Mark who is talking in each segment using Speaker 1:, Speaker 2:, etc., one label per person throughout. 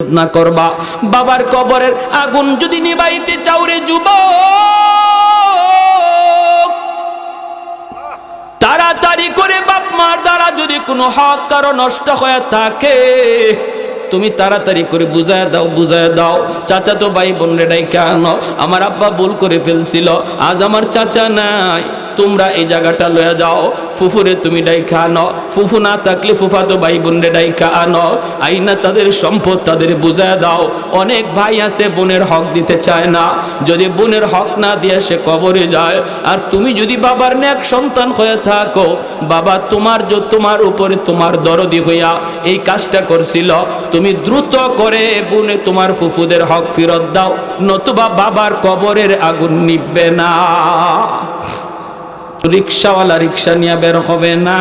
Speaker 1: না করবা। বাবার কবরের আগুন যদি নিবাইতে চাও রে যুবক, তাড়াতাড়ি করে বাপ মার দ্বারা যদি কোনো হক কারো নষ্ট হয়ে থাকে তুমি তাড়াতাড়ি করে বুঝায় দাও। চাচা তো ভাই বোন রে ডাইকা আনো, আমার আব্বা ভুল করে ফেলছিল, আজ আমার চাচা নাই, তোমরা এই জায়গাটা লয়ে যাও। ফুফুরে তুমি ডাইকা আনো, ফুফু না থাকলে ফুফা তো ভাই বোন রে ডাইকা আনো, আইনা তাদের সম্পদ তাদের বুঝায় দাও। অনেক ভাই আছে বোনের হক দিতে চায় না, যদি বোনের হক না দিয়ে সে কবরে যায়। আর তুমি যদি বাবার নেক সন্তান হয়ে থাকো, বাবা তোমার উপরে তোমার দরদি হইয়া এই কাজটা করছিল, তুমি দ্রুত করে বোনে তোমার ফুফুদের হক ফেরত দাও, নতুবা বাবার কবরের আগুন নিববে না। রিক্সাওয়ালা রিক্সা নিয়ে বের হবে না,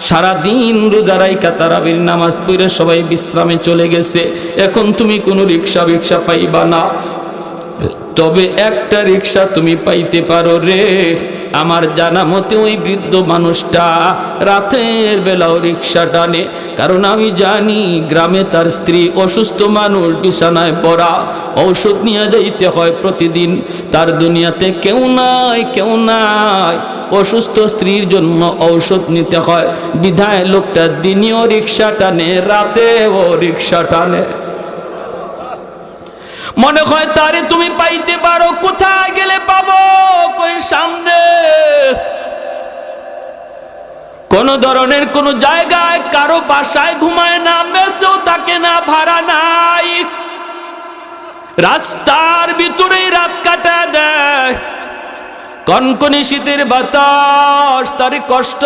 Speaker 1: সারাদিন রোজা রাইখা তারাবির নামাজ পড়ে সবাই বিশ্রামে চলে গেছে, এখন তুমি কোনো রিক্সা পাইবা না। তবে একটা রিক্সা তুমি পাইতে পারো রে। আমার জানা মতে ওই বৃদ্ধ মানুষটা রাতের বেলাও রিক্সা টানে, কারণ আমি জানি গ্রামে তার স্ত্রী অসুস্থ মানুষ, বিছানায় পড়া, ঔষধ নিয়ে যাইতে হয় প্রতিদিন, তার দুনিয়াতে কেউ নাই, অসুস্থ স্ত্রীর জন্য ঔষধ নিতে হয়, বিধায় লোকটা দিনেও রিক্সা টানে, রাতেও রিক্সা টানে। মনে হয় তারে তুমি পাইতে পারো, কোথায় গেলে পাবো? কই সামনে কোন ধরনের কোন জায়গায় কারো বাসায় ঘুমায় না, মেসেও থাকে না, ভাড়া নাই, রাস্তার ভিতরেই রাত কাটা দেয়। কনকনে শীতের বাতাস তারে কষ্ট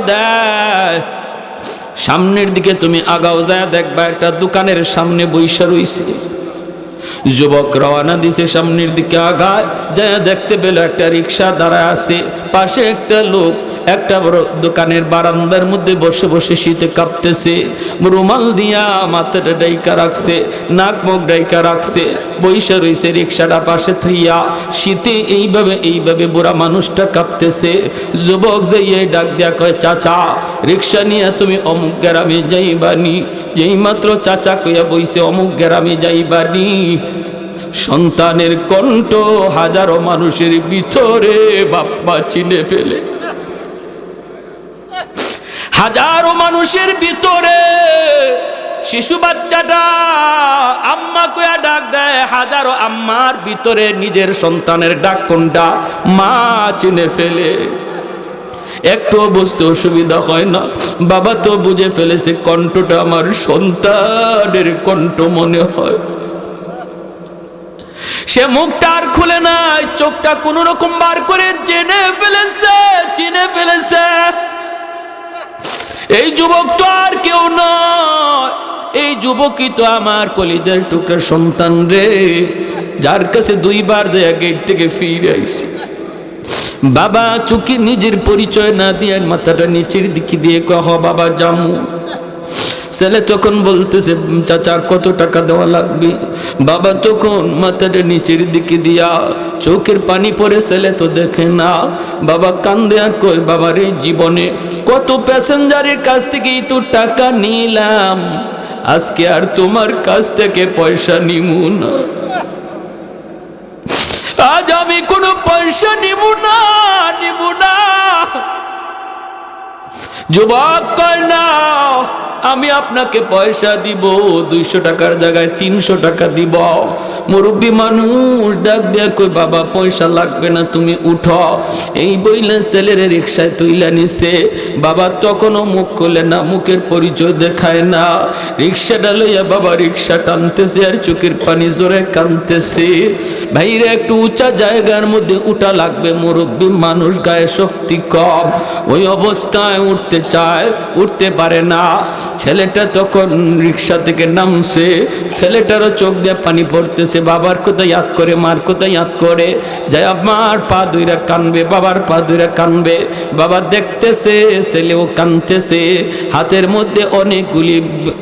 Speaker 1: দেয়। সামনের দিকে তুমি আগাও যায় দেখবা একটা দোকানের সামনে বইসা রইছে, যুবক রওনা দিছে সামনের দিকে আগায় যায়, দেখতে পেল একটা রিক্সা দাঁড়ায় আছে, পাশে একটা লোক একটা বড় দোকানের বারান্দার মধ্যে বসে বসে শীতে কাঁপতেছে, রুমাল দিয়া মাথাটা ডাইকা রাখছে, নাক মুখ ডাইকা রাখছে, বইসা রইছে রিক্সাটা পাশে থইয়া, শীতে এইভাবে বুড়া মানুষটা কাঁপতেছে। যুবক যাইয়ে ডাক দিয়া কয়, চাচা রিক্সা নিয়ে তুমি অমুক গ্রামে যাইবানি। যেই মাত্র চাচা কইয়া বইছে অমুক গ্রামে যাইবানি, সন্তানের কণ্ঠ হাজারো মানুষের ভিতরে বাপ্পা চিনে ফেলে, হাজারো মানুষের ভিতরে শিশু বাচ্চাটা আম্মা কইয়া ডাক দেয়, হাজারো আম্মার ভিতরে নিজের সন্তানের ডাক কোনটা মা চিনে ফেলে। একটু বুঝতে অসুবিধা হয় না, বাবা তো বুঝে ফেলেছে কণ্ঠটা আমার সন্তানের কণ্ঠ মনে হয়। সে মুখটা আর খুলে নাই, চোখটা কোন রকম বার করে চিনে ফেলেছে। এই যুবক তো আর কেউ নয়, এই যুবকই তো আমার কলিজার টুকরা সন্তান রে, যার কাছে দুইবার যায় গেট থেকে ফিরে আইছি। বাবা চুকি নিজের পরিচয় না দিয়ে মাথাটা নিচের দিকে দিয়ে কহ বাবা জামু। ছেলে তখন বলতেছে, চাচা কত টাকা দেওয়া লাগবে? বাবা তখন মাথাটা নিচের দিকে দিয়া চোখের পানি পড়ে, ছেলে তো দেখে না, বাবা কান্দে আর কই, বাবার এই জীবনে কত প্যাসেঞ্জারের কাছ থেকে তো টাকা নিলাম, আজকে আর তোমার কাছ থেকে পয়সা নিব না, আজ আমি কোনো পয়সা নিব না। যুবক কয় না, আমি আপনাকে পয়সা দিব, 200 টাকার জায়গায় 300 টাকা দিব। মুরব্বী মানুষ ডাক দেয়া কই, বাবা পয়সা লাগবে না, তুমি উঠো। এই বইলে ছেলের রিক্সায় তুইলা নিছে। বাবা তখনও মুখ খুলে না, মুখের পরিচয় দেখায় না, রিক্সাটা লইয়া বাবা রিক্সা টানতেছে আর চোখের পানি জোরে কাঁদতেছে। ভাইরে একটু উঁচা জায়গার মধ্যে উঠা লাগবে, মুরব্বী মানুষ গায়ে শক্তি কম, ওই অবস্থায় উঠতে চায়, উঠতে পারে না। ছেলেটা তখন রিক্সা থেকে নামছে, ছেলেটারও চোখ দিয়ে পানি পড়তেছে, বাবার কথা ইয়াদ করে, মার কথা ইয়াদ করে, যায় আমার পা দুইরা কানবে, বাবার পা দুইরা কানবে। বাবা দেখতেছে ছেলেও কানতেছে, হাতের মধ্যে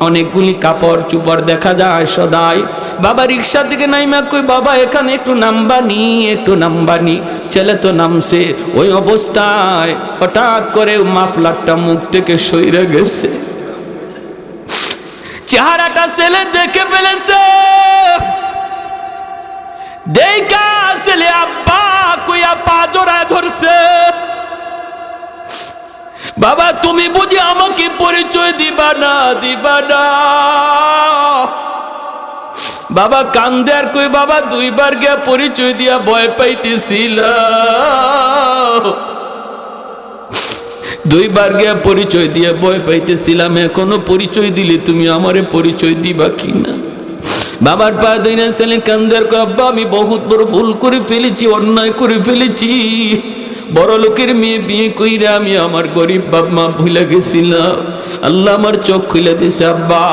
Speaker 1: অনেকগুলি কাপড় চুপড় দেখা যায় সদাই। বাবা রিক্সা থেকে নাইমা কই, বাবা এখানে একটু নামবানি। ছেলে তো নামছে, ওই অবস্থায় হঠাৎ করে মাফলারটা মুখ থেকে সইরে গেছে। চেহারাটা ছেলে দেখে ফেলেছে, দেখা ছেলে আব্বা কইয়া পা জড়ায় ধরছে। বাবা তুমি বুঝি আমাকে পরিচয় দিবা না, দিবা না? বাবা কান্দে আর কই বাবা দুইবার গিয়া পরিচয় দিয়া ভয় পাইতেছিল, দুইবার গিয়া পরিচয় দিয়া ভয় পাইতেছিলাম, এখনো পরিচয় দিলে তুমি আমারে পরিচয় দিবা কিনা? বাবার পা ধরে ছেলে কান্দে আর কই আব্বা আমি বহুত বড় ভুল করে ফেলেছি, অন্যায় করে ফেলেছি, বড় লোকের মেয়ে বিয়ে কইরা আমি আমার গরিব বাপ মা ভুলে গেছিলাম। আল্লাহ আমার চোখ খুলে দিছে আব্বা,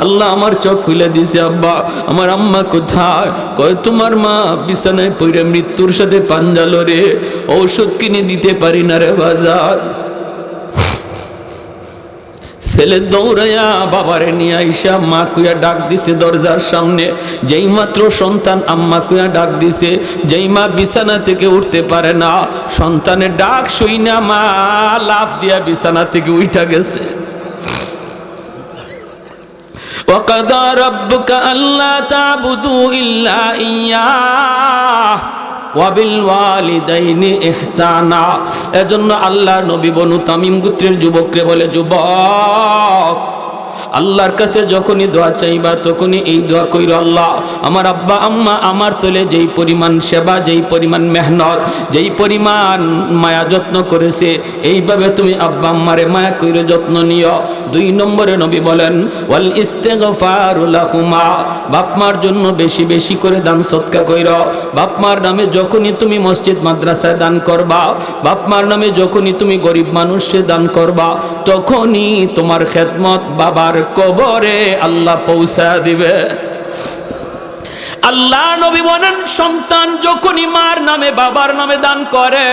Speaker 1: আল্লাহ আমার চোখ খুলে দিছে আব্বা। আমার আম্মা কোথায়? কয় তোমার মা বিছানায় পড়ে মৃত্যুর সাথে পাঞ্জা লড়ে, ঔষধ কিনে দিতে পারি না রে বাজার। ছেলে দৌড়াইয়া বাবারে নিয়ে আইসা মা কুয়া ডাক দিছে দরজার সামনে। যেই মাত্র সন্তান আম্মা কুয়া ডাক দিছে, যেই মা বিছানা থেকে উঠতে পারে না, সন্তানের ডাক শুইনা মা লাফ দিয়া বিছানা থেকে উঠা গেছে। وَقَضَى رَبُّكَ أَلَّا تَعْبُدُوا إِلَّا إِيَّاهُ وَبِالْوَالِدَيْنِ إِحْسَانًا। এজন্য আল্লাহর নবী বনু তামিম গোত্রের যুবকরে বলে, যুবক আল্লাহর কাছে যখনই দোয়া চাইবা তখনই এই দোয়া কইরো, আল্লাহ আমার আব্বা আম্মা আমার তোলে যেই পরিমাণ সেবা, যেই পরিমাণ মেহনত, যেই পরিমাণ মায়া যত্ন করেছে, এইভাবে তুমি আব্বা আম্মারে মায়া কইরো, যত্ন নিও। 2 নম্বরে নবী বলেন ওয়াল ইস্তিগফারু লাহুমা, বাপ মার জন্য বেশি বেশি করে দান সদকা কইরো। বাপ মার নামে যখনই তুমি মসজিদ মাদ্রাসায় দান করবা, বাপ মার নামে যখনই তুমি গরিব মানুষে দান করবা, তখনই তোমার খেদমত বাবার কবরে আল্লাহ পৌঁছা দিবে। আল্লাহ নবী বলেন সন্তান যখনই মার নামে বাবার নামে দান করে,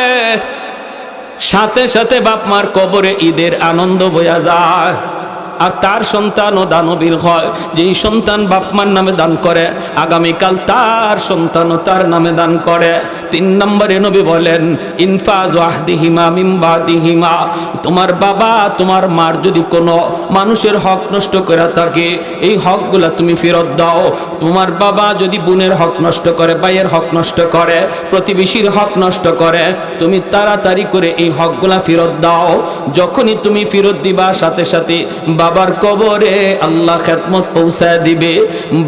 Speaker 1: সাথে সাথে বাপ মার কবরে ঈদের আনন্দ বয়া যায়। আর তার সন্তানও দানবীর হয়, যেই সন্তান বাপ মার নামে দান করে, আগামীকাল তার সন্তানও তার নামে দান করে। 3 নম্বরে নবী বলেন ইনফাজ ওয়াহদিহিমা মিন বাদিহিমা, তোমার বাবা তোমার মার যদি কোনো মানুষের হক নষ্ট করে থাকে, এই হকগুলা তুমি ফেরত দাও। তোমার বাবা যদি বোনের হক নষ্ট করে, ভাইয়ের হক নষ্ট করে, প্রতিবেশীর হক নষ্ট করে, তুমি তাড়াতাড়ি করে এই হকগুলা ফেরত দাও। যখনই তুমি ফেরত দিবা, সাথে সাথে বাবার কবরে আল্লাহ খেদমত পৌঁছায় দিবে।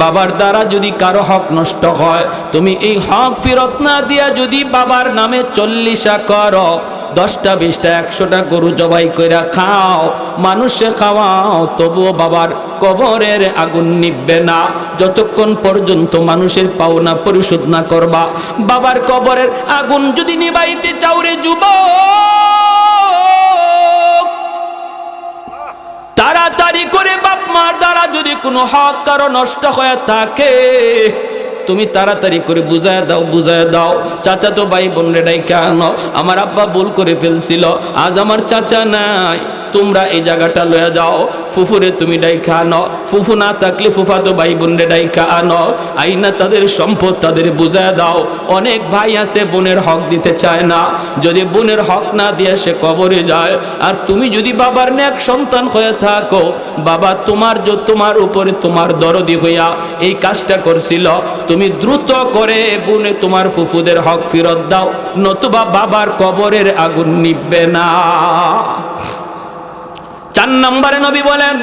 Speaker 1: বাবার দ্বারা যদি কারো হক নষ্ট হয়, তুমি এই হক ফেরত না দিয়া যদি বাবার নামে 40 করো, 10টা 20টা 100টা গরু জবাই কইরা খাও, মানুষে খাওয়াও, তবুও বাবার কবরের আগুন নিববে না যতক্ষণ পর্যন্ত মানুষের পাওনা পরিশোধ না করবা। বাবার কবরের আগুন যদি নিবাইতে চাও রে যুবক, তাড়াতাড়ি করে বাপ মার দ্বারা যদি কোনো হক কারো নষ্ট হয়ে থাকে, তুমি তাড়াতাড়ি করে বুঝায় দাও, বুঝায় দাও। চাচা তো ভাই বোন রে ডাইকা আনো, আমার আব্বা ভুল করে ফেলছিল, আজ আমার চাচা নাই, তোমরা এই জায়গাটা লয়ে যাও। ফুফুরে তুমি ডাইকা আনো, ফুফু না থাকলে ফুফাতো ভাই বোন রে ডাইকা আনো, আইনা তাদের সম্পদ তাদের বুঝায় দাও। অনেক ভাই আছে বোনের হক দিতে চায় না, যদি বোনের হক না দিয়ে সে কবরে যায়। আর তুমি যদি বাবার নেক সন্তান হয়ে থাকো, বাবা তোমার উপরে তোমার দরদি হইয়া এই কাজটা করছিল, তুমি দ্রুত করে বোনে তোমার ফুফুদের হক ফেরত দাও, নতুবা বাবার কবরের আগুন নিববে না। 4 নম্বরে নবী বলেন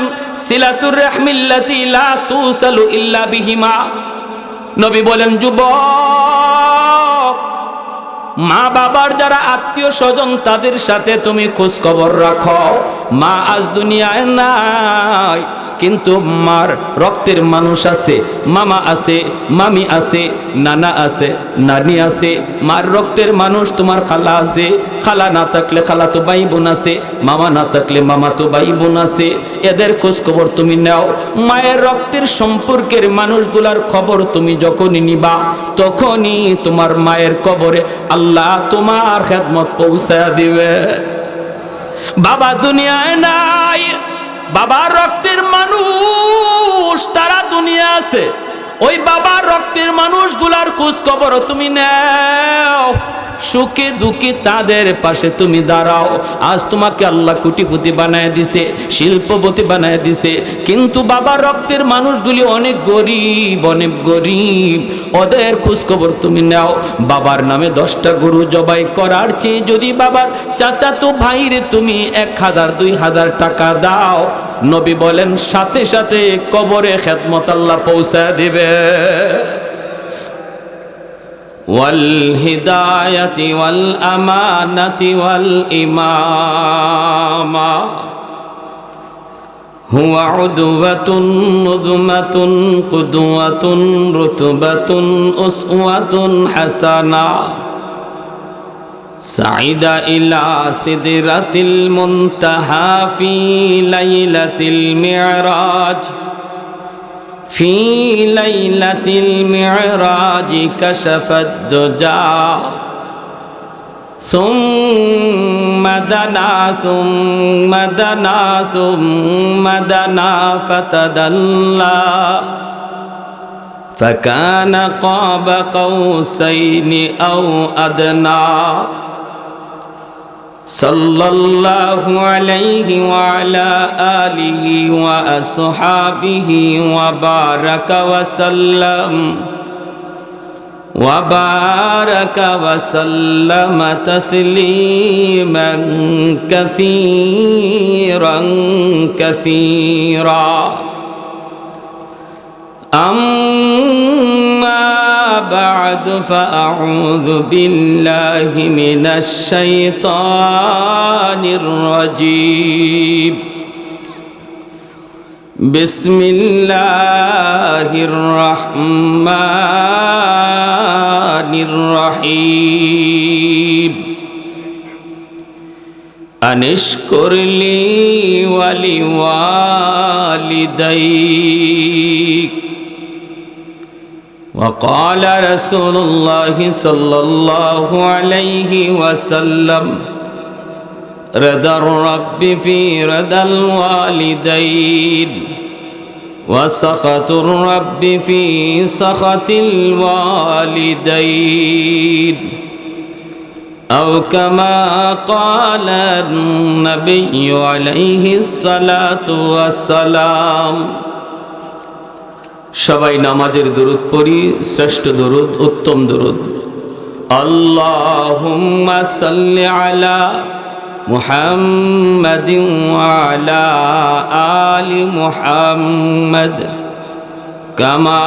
Speaker 1: সিলাতুর রাহমিল্লাতি লা তুসালু ইল্লা বিহিমা। নবী বলেন যুবক, মা বাবার যারা আত্মীয় স্বজন তাদের সাথে তুমি খোঁজ খবর রাখো। মা আজ দুনিয়ায় নাই, কিন্তু মার রক্তের মানুষ আছে, মামা আছে, মামি আছে, নানা আছে, নানি আছে। মার রক্তের মানুষ তোমার খালা আছে, খালা না থাকলে খালা তো ভাই বোন আছে, মামা না থাকলে মামা তো ভাই বোন আছে। এদের খোঁজ খবর তুমি নাও। মায়ের রক্তের সম্পর্কের মানুষগুলার খবর তুমি যখনই নিবা, তখনই তোমার মায়ের কবরে আল্লাহ তোমার খেদমত পৌঁছায়া দিবে। বাবা দুনিয়ায় নাই, বাবার রক্তের মানুষ তারা দুনিয়া আছে, ওই বাবার রক্তের মানুষগুলার খোঁজ খবর তুমি নাও। সুখে দুঃখে তাদের পাশে তুমি দাঁড়াও। আজ তোমাকে আল্লাহ কোটিপতি বানায় দিছে, শিল্পপতি বানায় দিছে, কিন্তু বাবার রক্তের মানুষগুলি অনেক গরিব, অনেক গরিব। ওদের খোঁজখবর তুমি নাও। বাবার নামে 10টা গরু জবাই করার চেয়ে যদি বাবার চাচাতো ভাইরে তুমি 1000 2000 টাকা দাও, নবী বলেন সাথে সাথে কবরে খেদমত আল্লাহ পৌঁছা দিবে। ওয়াল হিদায়াতি ওয়াল আমানাতি ওয়াল ইমামা হুয়া উদওয়াতুন নুযমাতুন কুদওয়াতুন রুতবাতুন উসওয়াতুন হাসানা সাইদা ইলা সিদরাতিল মুনতাহা ফি লাইলাতিল মি'রাজ في ليلة المعراج كشف الدجى ثم دنا ثم دنا ثم دنا فتدلى فكان قاب قوسين أو أدنى صلى الله عليه وعلى آله وأصحابه وبارك وسلم وبارك وسلم تسليما كثيرا كثيرا أما بعد فأعوذ بالله من الشيطان الرجيم بسم الله الرحمن الرحيم أن اشكر لي ولوالديك وقال رسول الله صلى الله عليه وسلم رضا الرب في رضا الوالدين وسخط الرب في سخط الوالدين أو كما قال النبي عليه الصلاة والسلام সবাই নামাজের দরুদ পড়ি, শ্রেষ্ঠ দরুদ, উত্তম দরুদ। আল্লাহুম্মা সাল্লি আলা মুহাম্মাদিন ওয়া আলা আলি মুহাম্মাদ কামা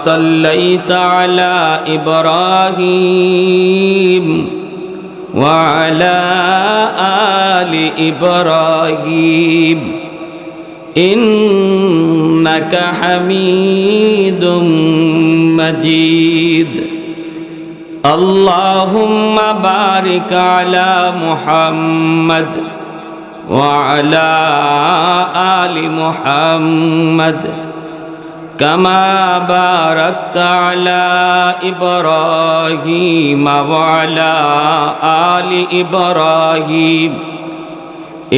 Speaker 1: সাল্লাইতা আলা ইব্রাহিম ওয়া আলা আলি ইব্রাহিম إنك حميد مجيد اللهم بارك على محمد وعلى آل محمد كما باركت على إبراهيم وعلى آل إبراهيم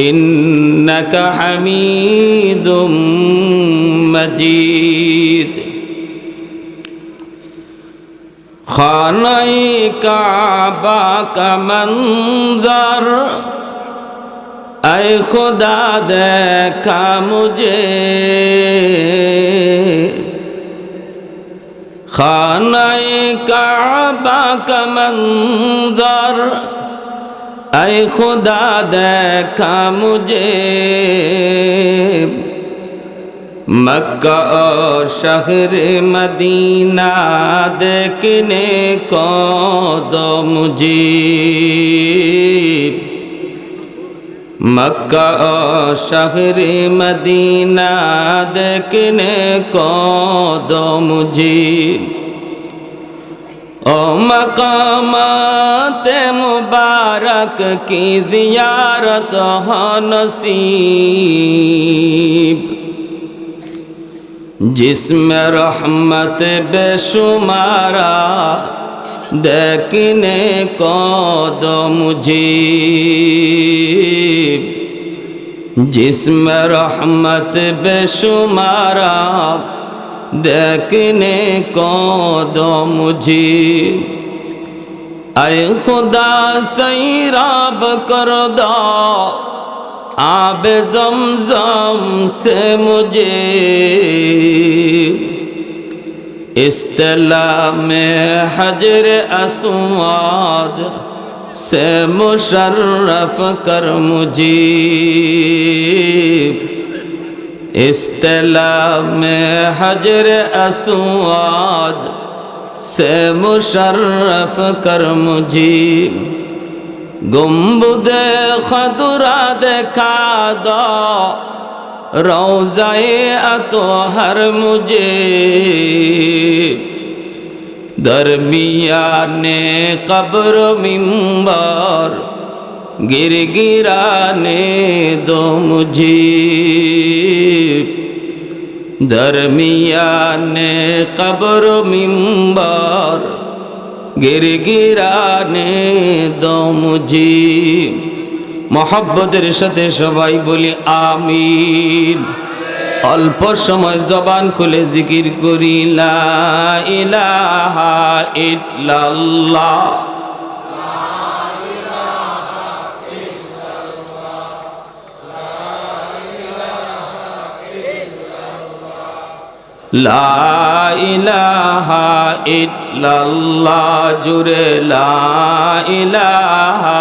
Speaker 1: إنك حميد مجيد خانہ کعبہ کا منظر اے خدا دیکھا مجھے خانہ کعبہ کا منظر اے خدا دیکھا مجھے مکہ اور شہر مدینہ دیکھنے کو دو مجھے مکہ اور شہر مدینہ دیکھنے کو دو مجھے او مقامات مبارک کی زیارت ہو نصیب جس میں رحمت بے شمارا دیکھنے کو دو مجھے جس میں رحمت بے شمارا دیکھنے کو دو مجھے ऐ खुदा सैराब कर दो आब ज़मज़म से मुझे, इस्तिला में हजर अस्वाद से मुशर्रफ कर मुझे, इस्तिला में हजर अस्वाद से मुशर्रफ कर मुझे, गुंबुदे खदरा दिखा दो रोज़ाए अतहर मुझे, दरमियाने कब्र मिंबर गिरगिराने दो मुझे, दरमियाने कब्र मिंबर गिरगिराने दो मुझे। मोहब्बतेर साथे सबाई बोली आमीन। अल्प समय जबान खुले जिकिर करी ला इलाहा इल्लाल्लाह, ला इलाहा इल्लल्लाह, जुरे ला इलाहा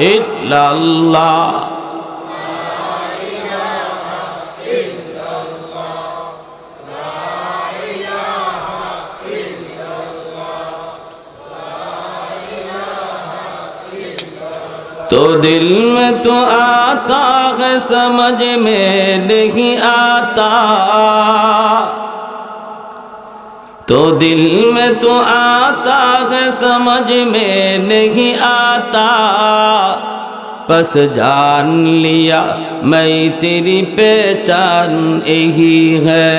Speaker 1: इल्लल्लाह। तो दिल में तो आता है समझ में नहीं आता, तो दिल में तो आता है समझ में नहीं आता, बस जान लिया मैं तेरी पहचान यही है,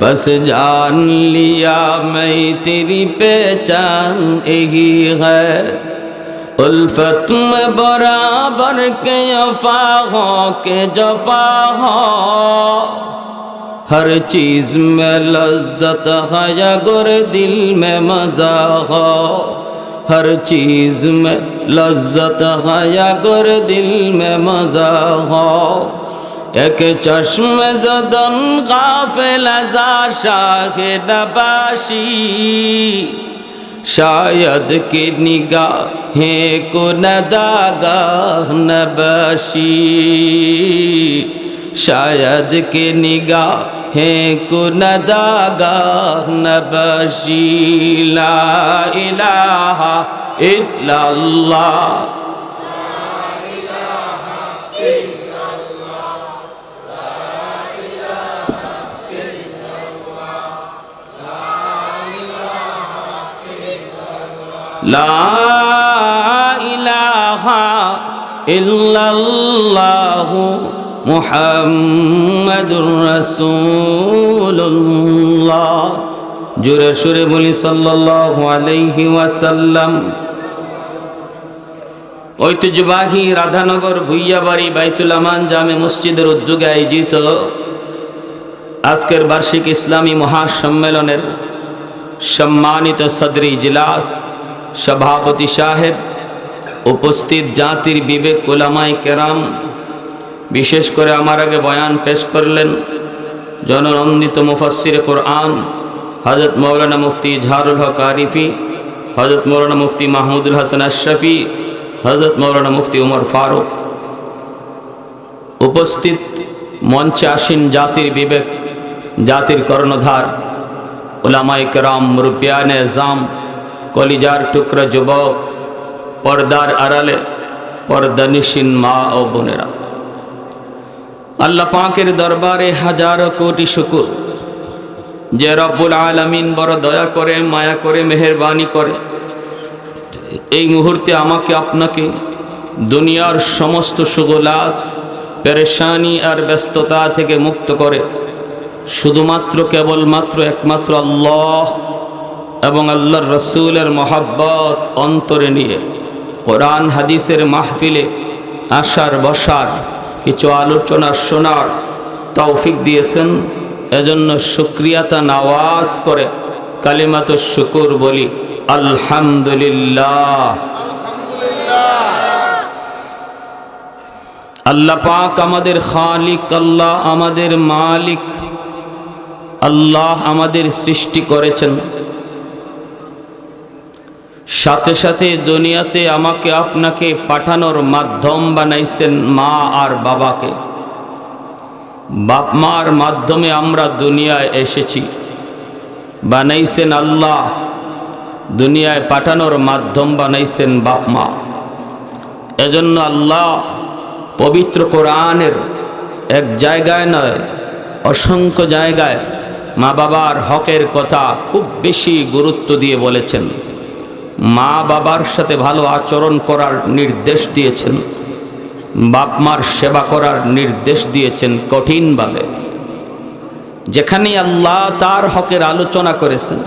Speaker 1: बस जान लिया मैं तेरी पहचान यही है। उल्फत में बराबर के वफा हो के जफा हो, हर चीज में लज्जत है अगर दिल में मजा हो, हर चीज में लज्जत है अगर दिल में मजा हो। एक चश्म ज़दन गाफिल अज़ा शाह नबाशी, शायद कि निगाहें को नदागाह नबाशी, शायद कि निगाहें को नदागाह नबाशी। ला इलाहा इल्लल्लाह, ला इलाहा इल्लल्लाहु मुहम्मदुर रसूलुल्लाह। जोरे सुरे बोली सल्लल्लाहु अलैहि वसल्लम। ঐতিহ্যবাহী রাধানগর ভুইয়াবাড়ি বাইতুল আমান জামে মসজিদের উদ্যোগে আয়োজিত আজকের বার্ষিক ইসলামী মহাসম্মেলনের সম্মানিত সদর ইজলাস, সভাপতি সাহেব, উপস্থিত জাতির বিবেক উলামায়ে কেরাম, বিশেষ করে আমার আগে বয়ান পেশ করলেন জননন্দিত মুফাসসির কোরআন হযরত মাওলানা মুফতি ইজহারুল হক আরিফি, হযরত মাওলানা মুফতি মাহমুদুল হাসান আশরাফি, হযরত মাওলানা মুফতি উমর ফারুক, উপস্থিত মঞ্চে আসীন জাতির বিবেক, জাতির কর্ণধার উলামায়ে কেরাম, মুরব্বিয়ানে আযম, কলিজার টুকরা যুবক, পর্দার আড়ালে পর্দানিশীন মা ও বোনেরা, আল্লাহ পাকের দরবারে হাজারো কোটি শুকর যে রব্বুল আলামিন বড় দয়া করে, মায়া করে, মেহেরবানি করে এই মুহূর্তে আমাকে আপনাকে দুনিয়ার সমস্ত শুগলাত, পেরেশানি আর ব্যস্ততা থেকে মুক্ত করে শুধুমাত্র কেবলমাত্র একমাত্র আল্লাহ এবং আল্লাহর রসুলের মহব্বত অন্তরে নিয়ে কোরআন হাদিসের মাহফিলে আসার বসার কিছু আলোচনা শোনার তৌফিক দিয়েছেন। এজন্য শুকরিয়াতা নওয়াজ করে কালিমাতুশ শুকুর বলি আলহামদুলিল্লাহ। আল্লাহ পাক আমাদের খালিক, আল্লাহ আমাদের মালিক, আল্লাহ আমাদের সৃষ্টি করেছেন, সাথে সাথে দুনিয়াতে আমাকে আপনাকে পাঠানোর মাধ্যম বানাইছেন মা আর বাবাকে। বাপ মার মাধ্যমে আমরা দুনিয়ায় এসেছি, বানাইছেন আল্লাহ, দুনিয়ায় পাঠানোর মাধ্যম বানাইছেন বাপ মা। এজন্য আল্লাহ পবিত্র কোরআনের এক জায়গায় নয়, অসংখ্য জায়গায় মা বাবার হকের কথা খুব বেশি গুরুত্ব দিয়ে বলেছেন। মা বাবার সাথে ভালো আচরণ করার নির্দেশ দিয়েছেন, বাপ মার সেবা করার নির্দেশ দিয়েছেন কঠিনভাবে। যেখানে আল্লাহ তার হকের আলোচনা করেছেন,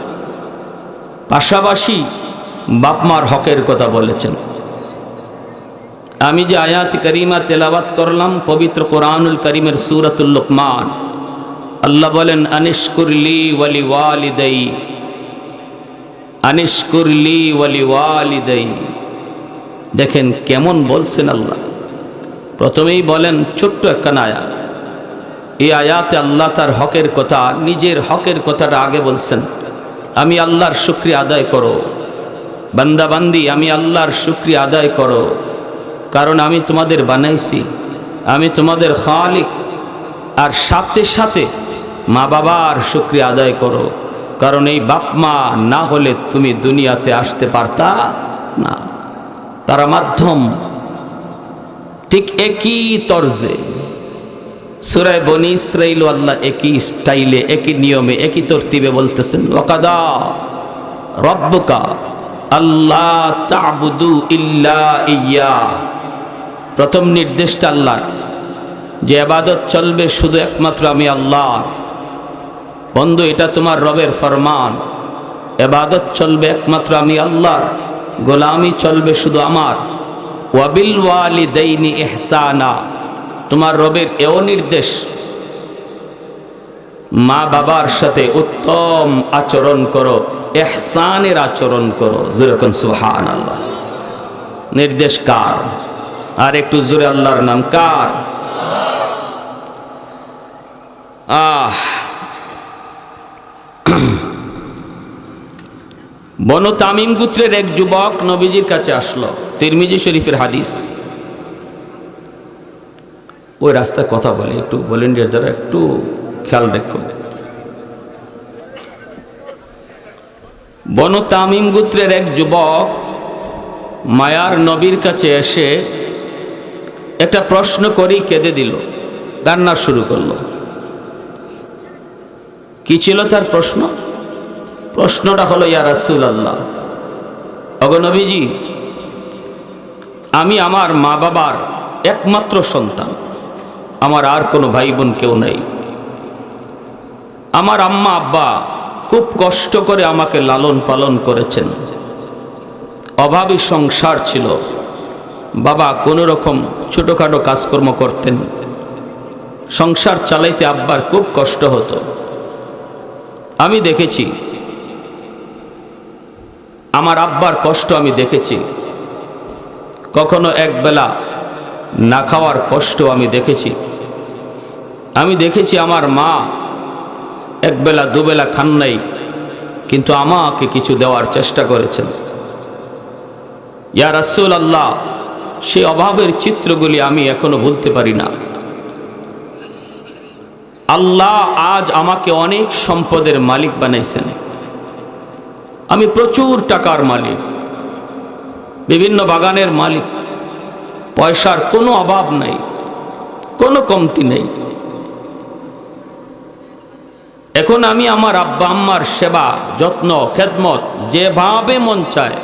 Speaker 1: পাশাপাশি বাপ মার হকের কথা বলেছেন। আমি যে আয়াত করিমা তেলাওয়াত করলাম পবিত্র কোরআনুল করিমের সূরাতুল লুকমান, আল্লাহ বলেন আনিশকুরলি ওয়ালি ওয়ালিদাই, আনিশকুরলি ওয়ালি ওয়ালিদাই। দেখেন কেমন বলছেন আল্লাহ। প্রথমেই বলেন ছোট্ট একখানা আয়াত, এই আয়াতে আল্লাহ তার হকের কথা, নিজের হকের কথাটা আগে বলছেন। আমি আল্লাহর শুকরিয়া আদায় করো বান্দা বান্দি, আমি আল্লাহর শুকরিয়া আদায় করো, কারণ আমি তোমাদের বানাইছি, আমি তোমাদের খালিক। আর সাথে সাথে মা বাবার শুকরিয়া আদায় করো, কারণ এই বাপ মা না হলে তুমি দুনিয়াতে আসতে পারতা না, তারা মাধ্যম। ঠিক একই তরজে সূরা বনী ইসরাঈল আল্লাহ একই স্টাইলে, একই নিয়মে, একই তরতিবে বলতেছেন ওয়াকাদা রব্বুকা আল্লা তা'বুদু ইল্লা ইয়্যা। প্রথম নির্দেশটা আল্লাহর, যে ইবাদত চলবে শুধু একমাত্র আমি আল্লাহর। বন্ধু, এটা তোমার রবের ফরমান, ইবাদত চলবে একমাত্র আমি আল্লাহর, গোলামি চলবে শুধু আমার। ওয়াবিল ওয়ালিদাইনি ইহসানা, তোমার রবের এও নির্দেশ, মা বাবার সাথে উত্তম আচরণ করো, ইহসানের আচরণ করো। যেরকম সুবহানাল্লাহ। নির্দেশ কার? আর একটু জোরে আল্লাহর নাম কার? বনু তামিম গোত্রের এক যুবক নবীজির কাছে আসলো, তিরমিজি শরীফের হাদিস। ওই রাস্তায় কথা বলে, একটু বলেন যারা একটু খেয়াল রেখো। বনু তামিম গোত্রের এক যুবক মায়ার নবীর কাছে এসে একটা প্রশ্ন করেই কেঁদে দিল, কান্না শুরু করলো। কি ছিল তার প্রশ্ন? প্রশ্নটা হলো, ইয়া রাসূলুল্লাহ, ওগো নবীজি, আমি আমার মা বাবার একমাত্র সন্তান, আমার আর কোনো ভাই বোন কেউ নেই। আমার আম্মা আব্বা খুব কষ্ট করে আমাকে লালন পালন করেছেন, অভাবী সংসার ছিল। বাবা কোনো রকম ছোটোখাটো কাজকর্ম করতেন, সংসার চালাইতে আব্বার খুব কষ্ট হতো। আমি দেখেছি আমার আব্বার কষ্ট, আমি দেখেছি কখনো একবেলা না খাওয়ার কষ্ট আমি দেখেছি। আমি দেখেছি আমার মা একবেলা দুবেলা খান নাই, কিন্তু আমাকে কিছু দেওয়ার চেষ্টা করেছেন। ইয়া রাসূলুল্লাহ, সেই অভাবের চিত্রগুলি আমি এখনো ভুলতে পারি না। আল্লাহ আজ আমাকে অনেক সম্পদের মালিক বানাইছেন, আমি প্রচুর টাকার মালিক, বিভিন্ন বাগানের মালিক, পয়সার কোনো অভাব নাই, কোনো কমতি নেই। এখন আমি আমার আব্বা আম্মার সেবা যত্ন খেদমত যেভাবে মন চায়,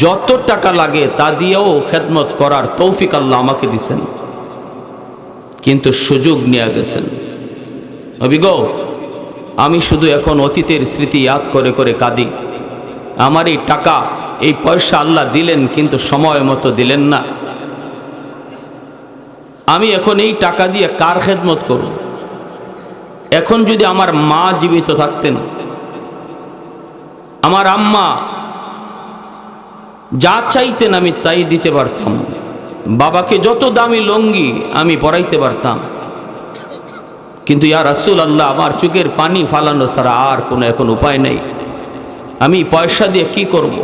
Speaker 1: যত টাকা লাগে তা দিয়েও খেদমত করার তৌফিক আল্লাহ আমাকে দিছেন, কিন্তু সুযোগ নিয়ে গেছেন। অভিজ্ঞ, আমি শুধু এখন অতীতের স্মৃতি ইয়াদ করে করে কাঁদি। আমার এই টাকা এই পয়সা আল্লাহ দিলেন, কিন্তু সময় মতো দিলেন না। আমি এখন এই টাকা দিয়ে কার খেদমত করব? এখন যদি আমার মা জীবিত থাকতেন, আমার আম্মা যা চাইতেন আমি তাই দিতে পারতাম, বাবাকে যত দামি লুঙ্গি আমি পরাইতে পারতাম, কিন্তু ইয়া রাসূলুল্লাহ আমার চোখের পানি ফালানো ছাড়া আর কোনো এখন উপায় নেই। আমি পয়সা দিয়ে কি করব?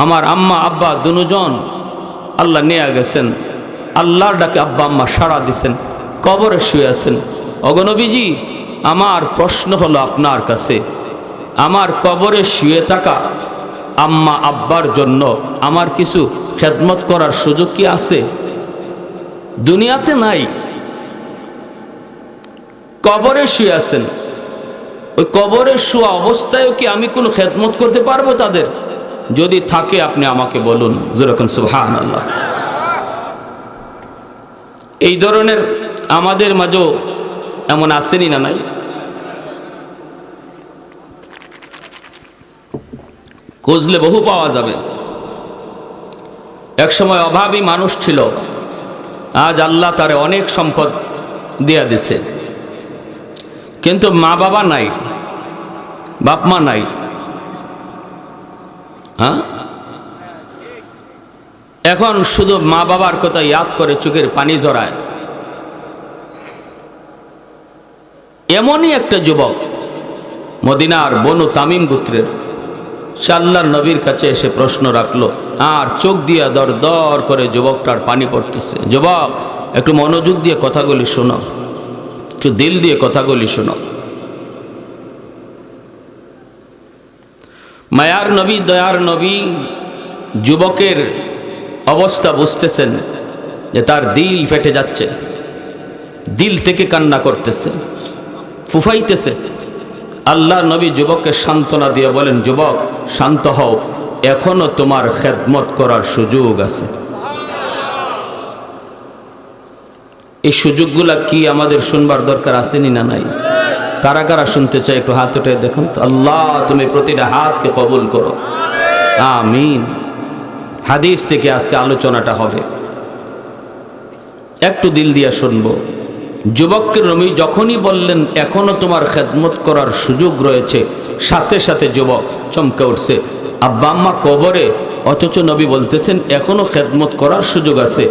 Speaker 1: আমার আম্মা আব্বা দুজন আল্লাহ নিয়ে গেছেন, আল্লাহর ডাকে আব্বা আম্মা সাড়া দিছেন, কবরে শুয়ে আছেন। ওগো নবীজি, আমার প্রশ্ন হলো আপনার কাছে, আমার কবরে শুয়ে থাকা আম্মা আব্বার জন্য আমার কিছু খেদমত করার সুযোগ কি আছে? দুনিয়াতে নাই, কবরে শুয়ে আছেন, ওই কবরে শোয়া অবস্থায়ও কি আমি কোনো খেদমত করতে পারবো তাদের? যদি থাকে আপনি আমাকে বলুন, যেরকম সুবহানাল্লাহ। এই ধরনের আমাদের মাঝেও এমন আসেনি না নাই? খুঁজলে বহু পাওয়া যাবে। এক সময় অভাবী মানুষ ছিল, আজ আল্লাহ তারে অনেক সম্পদ দিয়া দিছে, কিন্তু মা বাবা নাই, বাপ মা নাই। হ্যাঁ, এখন শুধু মা বাবার কথা ইয়াদ করে চোখের পানি জড়ায়। এমনই একটা যুবক মদিনার বনু তামিম গোত্রের, সে আল্লাহর নবীর কাছে এসে প্রশ্ন রাখলো, আর চোখ দিয়া দর দর করে যুবকটার পানি পড়তেছে। যুবক, একটু মনোযোগ দিয়ে কথাগুলি শোনো, একটু দিল দিয়ে কথাগুলি শোনো। মায়ার নবী, দয়ার নবী যুবকের অবস্থা বুঝতেছেন যে তার দিল ফেটে যাচ্ছে, দিল থেকে কান্না করতেছে, ফুফাইতেছে। আল্লাহর নবী যুবককে সান্ত্বনা দিয়ে বলেন, যুবক শান্ত হও, এখনো তোমার খেদমত করার সুযোগ আছে। এই সুযোগগুলা কি আমাদের শুনবার দরকার আসেনি না নাই? কারা কারা শুনতে চাই একটু হাত উঠে দেখুন তো। আল্লাহ তুমি প্রতিটা হাতকে কবুল করো, আমিন। হাদিস থেকে আজকে আলোচনাটা হবে, একটু দিল দিয়া শুনবো। যুবককে নবী যখনই বললেন এখনো তোমার খেদমত করার সুযোগ রয়েছে, সাথে সাথে যুবক চমকে উঠছে। আব্বা আম্মা কবরে, অথচ নবী বলতেছেন এখনো খেদমত করার সুযোগ আছে।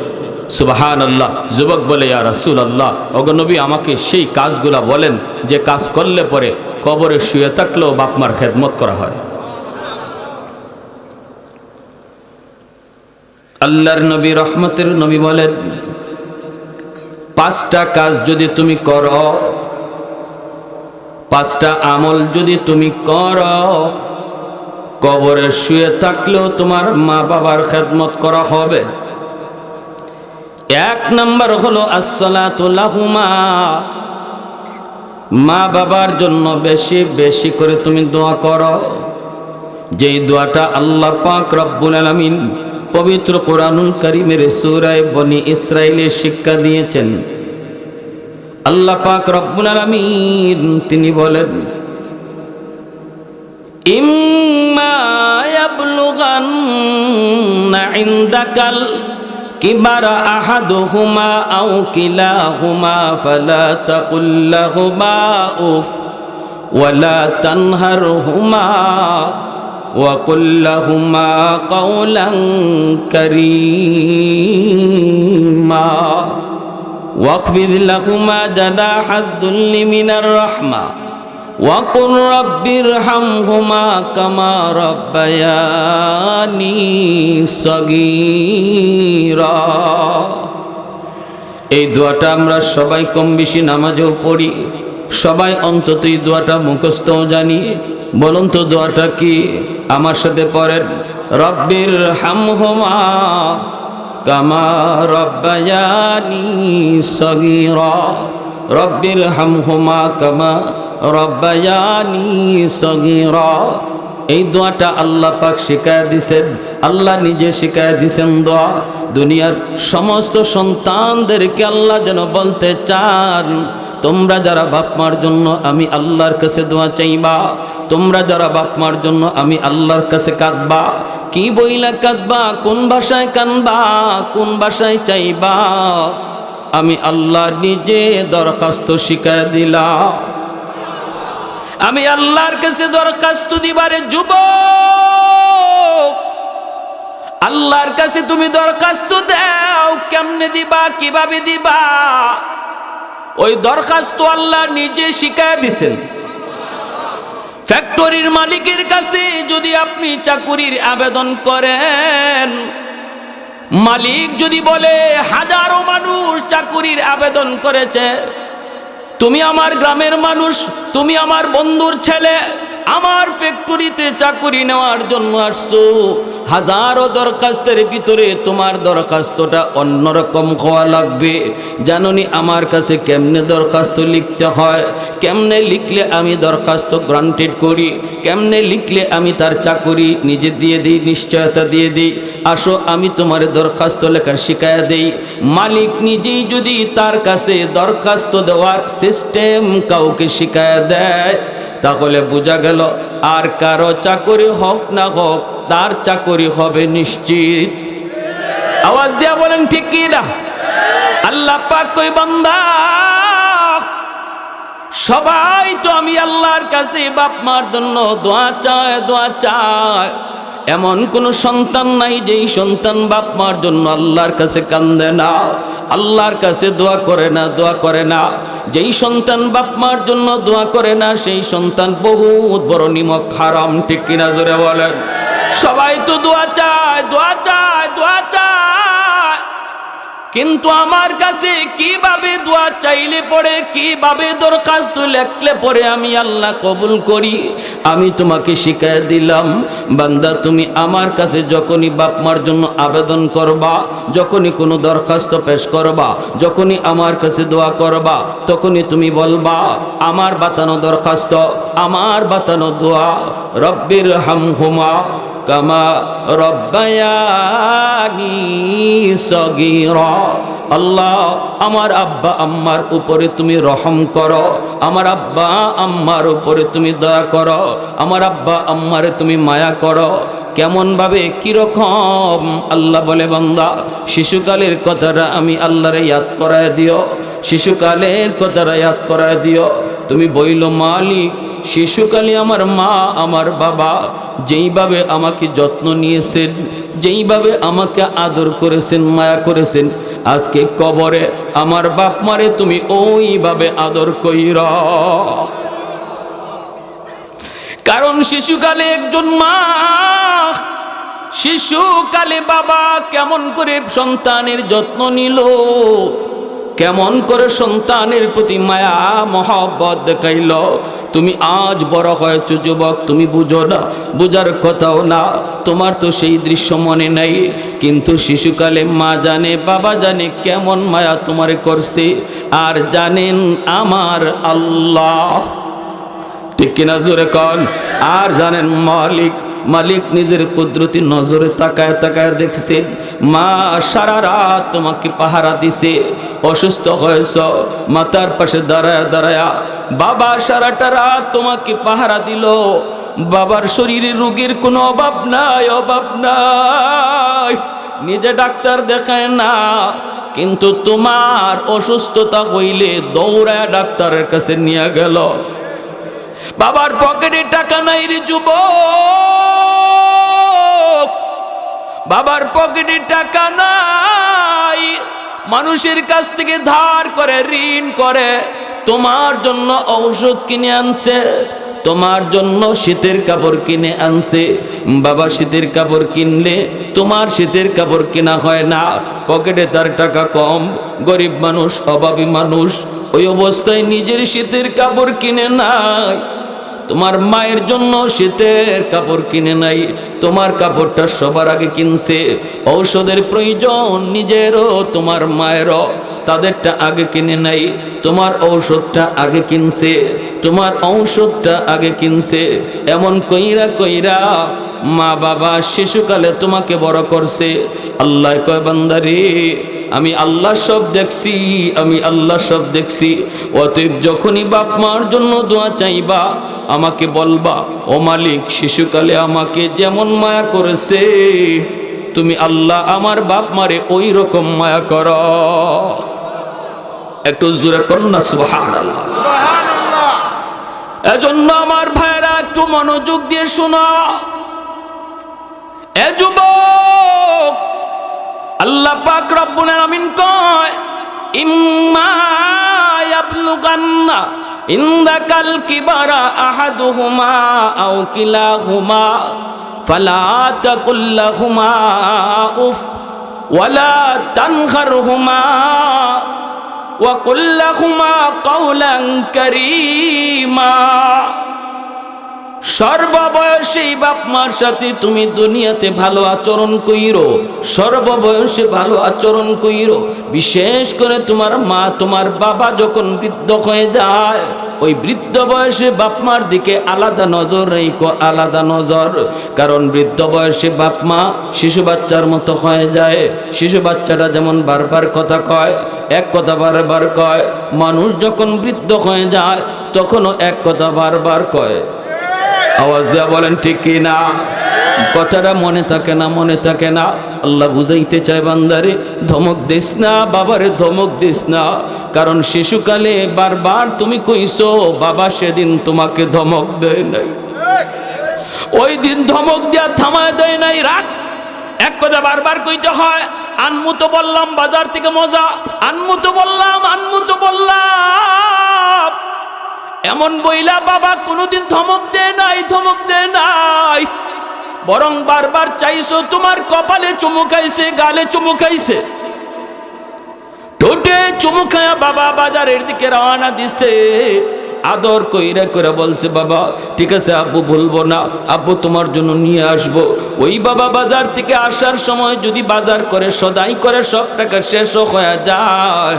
Speaker 1: সুবহানাল্লাহ। যুবক বলে, ইয়া রাসূলুল্লাহ, ওগো নবী আমাকে সেই কাজগুলা বলেন যে কাজ করলে পরে কবরে শুয়ে থাকলেও বাপমার খেদমত করা হয়। আল্লাহর নবী রহমতের নবী বলেন, 5টা কাজ যদি তুমি করো, 5টা আমল যদি তুমি করো, কবরে শুয়ে থাকলেও তোমার মা বাবার খেদমত করা হবে। 1 নাম্বার হলো আসসালাতু লাহুমা, মা বাবার জন্য বেশি বেশি করে তুমি দোয়া করো। যেই দোয়াটা আল্লাহ পাক রব্বুল আলামিন পবিত্র কোরআনুল কারীমের সূরা বনি ইসরাইলে শিক্ষা দিয়েছেন। আল্লাহ পাক রব্বুল আলামিন তিনি বলেন, ইম্মা ইয়াবলুগান্না ইনদাকাল কিবারা আহাদুহুমা আও কিলাহুমা ফালা তাকুল লাহুমা উফ ওয়ালা তানহারহুমা وَقُلْ لَهُمَا قَوْلًا كَرِيمًا وَاخْفِضْ لَهُمَا جَنَاحَ الذُّلِّ مِنَ الرَّحْمَةِ وَقُلْ رَبِّ ارْحَمْهُمَا كَمَا رَبَّيَانِي صَغِيرًا। এই দোয়াটা আমরা সবাই কম বেশি নামাজেও পড়ি, সবাই অন্তত এই দোয়াটা মুখস্থও জানি। বলুন তো দোয়াটা কি? আমার সাথে পড়েন, রব্বির হামহুমা কামা রব্বায়ানি সগীরা, রব্বির হামহুমা কামা রব্বায়ানি সগীরা। এই দোয়াটা আল্লাহ পাক শিখায় দিয়েছেন, আল্লাহ নিজে শিখায় দিয়েছেন দোয়া। দুনিয়ার সমস্ত সন্তানদেরকে আল্লাহ যেন বলতে চান, তোমরা যারা বাপ মার জন্য আমি আল্লাহর কাছে দোয়া চাইবা, তোমরা যারা বাপ মার জন্য আমি আল্লাহর কাছে কাঁদবা, কি বইলা কাঁদবা, কোন ভাষায় কাঁদবা, কোন ভাষায় চাইবা, আমি আল্লাহ নিজে দরখাস্ত শিখায় দিলাম। আমি আল্লাহর কাছে দরখাস্ত দিবারে যুবক, আল্লাহর কাছে তুমি দরখাস্ত দাও, কেমনে দিবা, কিভাবে দিবা, ওই দরখাস্ত আল্লাহ নিজে শিখায় দিছেন। ফ্যাক্টরির মালিকের কাছে যদি আপনি চাকুরির আবেদন করেন, মালিক যদি বলে হাজারো মানুষ চাকুরির আবেদন করেছে, তুমি আমার গ্রামের মানুষ, তুমি আমার বন্ধুর ছেলে, আমার ফ্যাক্টরিতে চাকুরি নেওয়ার জন্য আসছো, হাজারো দরখাস্তের ভিতরে তোমার দরখাস্তটা অন্যরকম হওয়া লাগবে। জানোনি আমার কাছে কেমনে দরখাস্ত লিখতে হয়, কেমনে লিখলে আমি দরখাস্ত গ্রান্টেড করি, কেমনে লিখলে আমি তার চাকুরি নিজে দিয়ে দিই, নিশ্চয়তা দিয়ে দিই। আসো আমি তোমার দরখাস্ত লেখা শিখায়া দেই। মালিক নিজেই যদি তার কাছে দরখাস্ত দেওয়ার সিস্টেম কাউকে শিখায়া দেয়, তাহলে বোঝা গেল আর কারো চাকরি হোক না হোক তার চাকরি হবে নিশ্চিত। আওয়াজ দিয়া বলেন ঠিক কি না? আল্লাহ পাক কই বান্দা, সবাই তো আমি আল্লাহর কাছে বাপ মার জন্য দোয়া চায়, দোয়া চায়। এমন কোন সন্তান নাই যেই সন্তান বাপ মার জন্য আল্লাহর কাছে কান্দে না, আল্লাহর কাছে দোয়া করে না, দোয়া করে না। যেই সন্তান বাপ মার জন্য দোয়া করে না, সেই সন্তান বহুত বড় নিমক হারাম। ঠিক কিনা জোরে বলেন? সবাই তো দোয়া চায়, দোয়া চায়, দোয়া চায়, কিন্তু আমার কাছে কিভাবে দোয়া চাইলে পরে, কিভাবে দরখাস্ত লেখলে পরে আমি আল্লাহ কবুল করি, আমি তোমাকে শিখাই দিলাম। বান্দা তুমি আমার কাছে যখনই বাপ মার জন্য আবেদন করবা, যখনই কোনো দরখাস্ত পেশ করবা, যখনই আমার কাছে দোয়া করবা, তখনই তুমি বলবা আমার বাতানো দরখাস্ত, আমার বাতানো দোয়া, রব্বির হামহুমা কামা রব্বায়ানি সগীরা। আল্লাহ আমার আব্বা আম্মার উপরে তুমি রহম করো, আমার আব্বা আম্মার উপরে তুমি দয়া করো, আমার আব্বা আম্মারে তুমি মায়া করো। কেমন ভাবে, কিরকম? আল্লাহ বলে বান্দা শিশুকালের কথাটা আমি আল্লাহরে ইয়াদ করায় দিও, শিশুকালের কথাটা ইয়াদ করায় দিও। তুমি বইল মালিক শিশুকালে আমার মা আমার বাবা যেইভাবে আমাকে যত্ন নিয়েছেন, যেইভাবে আমাকে আদর করেছেন, মায়া করেছেন, আজকে কবরে আমার বাপ মারে তুমি ওইভাবে আদর কইরা। কারণ শিশুকালে একজন মা, শিশুকালে বাবা কেমন করে সন্তানের যত্ন নিল, কেমন করে সন্তানের প্রতি মায়া মহব্বত দেখাইল। তুমি আজ বড় হয়েছো যুবক, তুমি বুঝো না, বুঝার কথাও না, তোমার তো সেই দৃশ্য মনে নাই। কিন্তু শিশুকালে মা জানে, বাবা জানে কেমন মায়া তোমারে করছে। আর জানেন আমার আল্লাহ, ঠিক কিনা জোরে কন? আর জানেন মালিক, মালিক নিজের কুদরতি নজরে তাকায় তাকায় দেখছে মা সারা রাত তোমাকে পাহারা দিছে। অসুস্থ হয়েছ, মাতার পাশে দাঁড়ায় দাঁড়ায়া বাবা সারাটা রাত তোমাকে পাহারা দিল। বাবার শরীরে রোগের কোনো অভাব নাই, অভাব নাই, নিজে ডাক্তার দেখায় না, কিন্তু তোমার অসুস্থতা হইলে দৌড়ায় ডাক্তারের কাছে নিয়ে গেল। বাবার পকেটে টাকা নাই রে যুবক, বাবার পকেটে টাকা নাই, মানুষের কাছ থেকে ধার করে, ঋণ করে তোমার জন্য ঔষধ কিনে আনছে, তোমার জন্য শীতের কাপড় কিনে আনছে। বাবা শীতের কাপড় কিনলে তোমার শীতের কাপড় কেনা হয় না, পকেটে তার টাকা কম, গরিব মানুষ, অভাবী মানুষ, ওই অবস্থায় নিজের শীতের কাপড় কিনে নাই। তোমার মায়ের জন্য শীতের কাপড় কিনে নাই, তোমার কাপড়টা সবার আগে কিনছে। ঔষধের প্রয়োজন নিজেরও, তোমার মায়েরও, তাদেরটা আগে কিনে নাই, তোমার ঔষধটা আগে কিনছে, তোমার ঔষধটা আগে কিনছে। এমন কইরা কইরা মা বাবা শিশুকালে তোমাকে বড় করছে। আল্লাহ কয় বান্দারে আমি আল্লাহ সব দেখছি, আমি আল্লাহ সব দেখছি। অতএব যখনই বাপ মার জন্য দোয়া চাইবা আমাকে বলবা, ও মালিক শিশুকালে আমাকে যেমন মায়া করেছে তুমি আল্লাহ আমার বাপ মারে ওই রকম মায়া করো। একটু জোরে কন্যা সুবহানাল্লাহ। এজন্য আমার ভাইরা একটু মনোযোগ দিয়ে শোনো। এ যুবক আল্লাহ পাক রব্বুল আলামিন কয় ইম্মা ইয়াবলুগান্না ইনদাকাল কিবারা আহাদুহুমা আও কিলাহুমা ফালা তাকুল লাহুমা উফ ওয়ালা তানহারহুমা ওয়া কুল লাহুমা কাওলান কারীমা। সর্ববয়সী বাপ মার সাথে তুমি দুনিয়াতে ভালো আচরণ কইরো, সর্ববয়সে ভালো আচরণ কইরো। বিশেষ করে তোমার মা তোমার বাবা যখন বৃদ্ধ হয়ে যায়, ওই বৃদ্ধ বয়সে বাপ মার দিকে আলাদা নজর রেখো, আলাদা নজর। কারণ বৃদ্ধ বয়সে বাপ মা শিশু বাচ্চার মতো হয়ে যায়। শিশু বাচ্চাটা যেমন বারবার কথা কয়, এক কথা বারবার কয়, মানুষ যখন বৃদ্ধ হয়ে যায় তখনও এক কথা বারবার কয়। আওয়াজ দেওয়া বলেন ঠিক কি না? কথাটা মনে থাকে না, মনে থাকে না। আল্লাহ বুঝাইতে চায় বান্দারে, ধমক দিস না বাবারে, ধমক দিস না। কারণ শিশুকালে বারবার তুমি কইছো, বাবা সেদিন তোমাকে ধমক দেয় নাই, ওই দিন ধমক দিয়া থামায় দেয় নাই। রাখ, এক কথা বারবার কইতে হয়। আনমু তো বললাম বাজার থেকে মজা, আনমু তো বললাম, আনমু তো বললাম, এমন বইলা বাবা কোনোদিন ধমক দেয় নাই, ধমক দেয় নাই। বরং বারবার চাইছো, তোমার কপালে চুমু খাইছে, গালে চুমু খাইছে, ঠোঁটে চুমু খায়া বাবা বাজারের দিকে রওনা দিছে। আদর কইরা করে বলছে, বাবা ঠিক আছে আব্বু, বলবো না, আব্বু তোমার জন্য নিয়ে আসবো। ওই বাবা বাজার থেকে আসার সময় যদি বাজার করে সদাই করে সব টাকা শেষ হয়ে যায়,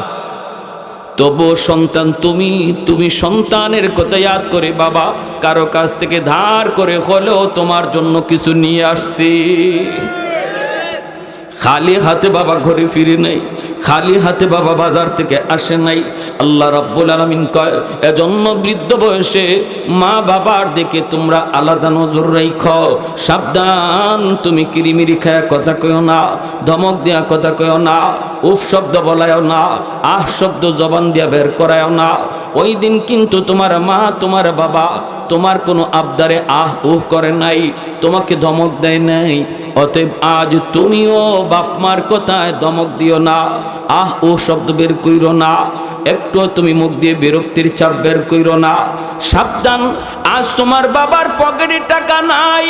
Speaker 1: তবু সন্তান তুমি সন্তানের কথা ইয়াদ করে বাবা কারো কাছ থেকে ধার করে হলেও তোমার জন্য কিছু নিয়ে আসছি। খালি হাতে বাবা ঘরে ফিরে নাই, খালি হাতে বাবা বাজার থেকে আসে নাই। আল্লাহ রাব্বুল আলামিন কয়, এজন্য বৃদ্ধ বয়সে মা বাবার দিকে তোমরা আলাদা নজর রাখো। সাবধান, তুমি কিরিমিরি খায়া কথা কইও না, ধমক দিয়া কথা কইও না, উফ শব্দ বলায়ও না, আহ শব্দ জবান দিয়া বের করায়ও না। ওই দিন কিন্তু তোমার মা তোমার বাবা তোমার কোনো আবদারে আহ উহ করে নাই, তোমাকে ধমক দেয় নাই। অতএব আজ তুমিও বাপ মার কথায় ধমক দিও না, আহ ও শব্দ বের কইরো না, একটু তুমি মুখ দিয়ে বিরক্তির চাপ বের কইরো না। সাবধান, আজ তোমার বাবার পকেটে টাকা নাই,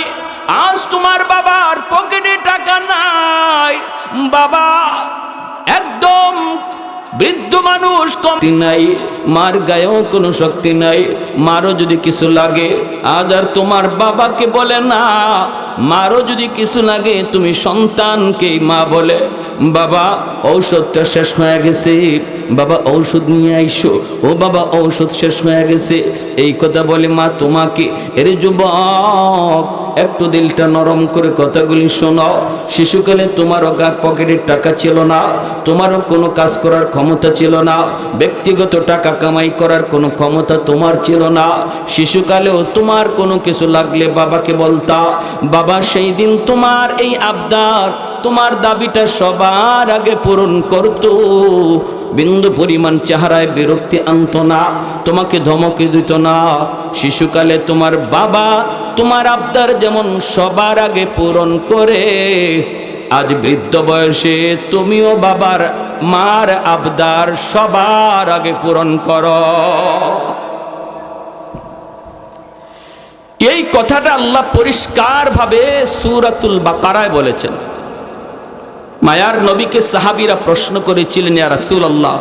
Speaker 1: আজ তোমার বাবার পকেটে টাকা নাই, বাবা একদম বৃদ্ধ মানুষ, শক্তি নাই, মার গায়েও কোনো শক্তি নাই। মারও যদি কিছু লাগে আজ আর তোমার বাবাকে বলে না, মারও যদি কিছু লাগে তুমি সন্তানকে মা বলে, বাবা ঔষধটা শেষ হয়ে গেছে, বাবা ঔষধ নিয়ে আইসো, ও বাবা ঔষধ শেষ হয়ে গেছে, এই কথা বলে মা তোমাকে। এর যুবক, একটু দিলটা নরম করে কথাগুলি শোনো। শিশুকালে তোমারও পকেটের টাকা ছিল না, তোমারও কোনো কাজ করার ক্ষমতা ছিল না, ব্যক্তিগত টাকা কামাই করার কোনো ক্ষমতা তোমার ছিল না। শিশুকালেও তোমার কোনো কিছু লাগলে বাবাকে বলতা, বাবা সেই দিন তোমার এই আবদার, তোমার দাবিটা সবার আগে পূরণ করতো। বিন্দু পরিমাণ চেহারায় বিরক্তি আনতো না, তোমাকে ধমকে দিত না। শিশুকালে তোমার বাবা তোমার আবদার যেমন সবার আগে পূরণ করে, আজ বৃদ্ধ বয়সে তুমিও বাবার মার আবদার সবার আগে পূরণ করো। এই কথাটা আল্লাহ পরিষ্কারভাবে সূরাতুল বাকারায় বলেছেন। মায়ার নবীকে সাহাবীরা প্রশ্ন করেছিলেন, ইয়া রাসূলুল্লাহ,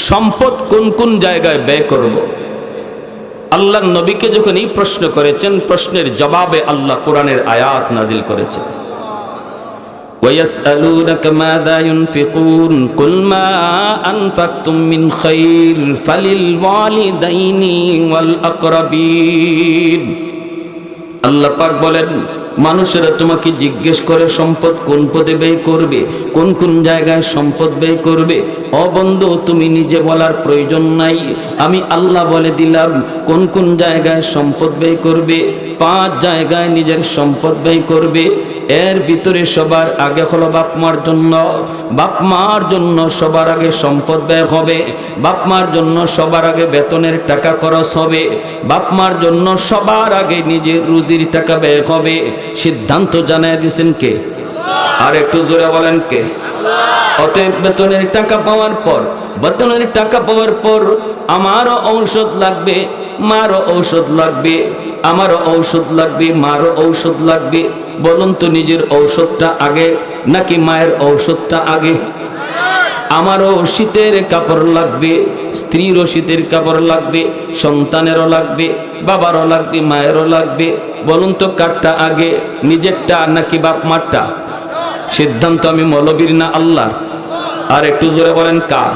Speaker 1: সম্পদ কোন কোন জায়গায় ব্যয় করব? আল্লাহর নবীকে যখন এই প্রশ্ন করেছেন, প্রশ্নের জবাবে আল্লাহ কোরআনের আয়াত নাজিল করেছেন। وَيَسْأَلُونَكَ مَاذَا يُنْفِقُونَ قُلْ مَا أَنْفَقْتُم مِّنْ خَيْرٍ فَلِلْوَالِدَيْنِ وَالْأَقْرَبِينَ। আল্লাহ পাক বলেন, মানুষেরা তোমাকে জিজ্ঞেস করে সম্পদ কোন পদে ব্যয় করবে, কোন কোন জায়গায় সম্পদ ব্যয় করবে। ও বন্ধু, তুমি নিজে বলার প্রয়োজন নাই, আমি আল্লাহ বলে দিলাম কোন কোন জায়গায় সম্পদ ব্যয় করবে। 5 জায়গায় নিজের সম্পদ ব্যয় করবে। এর ভিতরে সবার আগে হলো বাপ মার জন্য। বাপ মার জন্য সবার আগে সম্পদ ব্যয় হবে। বাপ মার জন্য সবার আগে বেতনের টাকা খরচ হবে। বাপ মার জন্য সবার আগে নিজের রুজির টাকা ব্যয় হবে। সিদ্ধান্ত জানায় দিয়েছেন কে? আর একটু জোরে বলেন কে? অতএব বেতনের টাকা পাওয়ার পর আমারও ঔষধ লাগবে, মারও ঔষধ লাগবে, আমারও ঔষধ লাগবে, মারও ঔষধ লাগবে। বলুন তো, নিজের ঔষধটা আগে নাকি মায়ের ঔষধটা আগে? আমারও শীতের কাপড় লাগবে, স্ত্রীরও শীতের কাপড় লাগবে, সন্তানেরও লাগবে, বাবারও লাগবে, মায়েরও লাগবে। বলুন তো, কারটা আগে, নিজেরটা নাকি বাপ মারটা? সিদ্ধান্ত আমি মৌলবীর না আল্লাহ? আর একটু জোরে বলেন কার?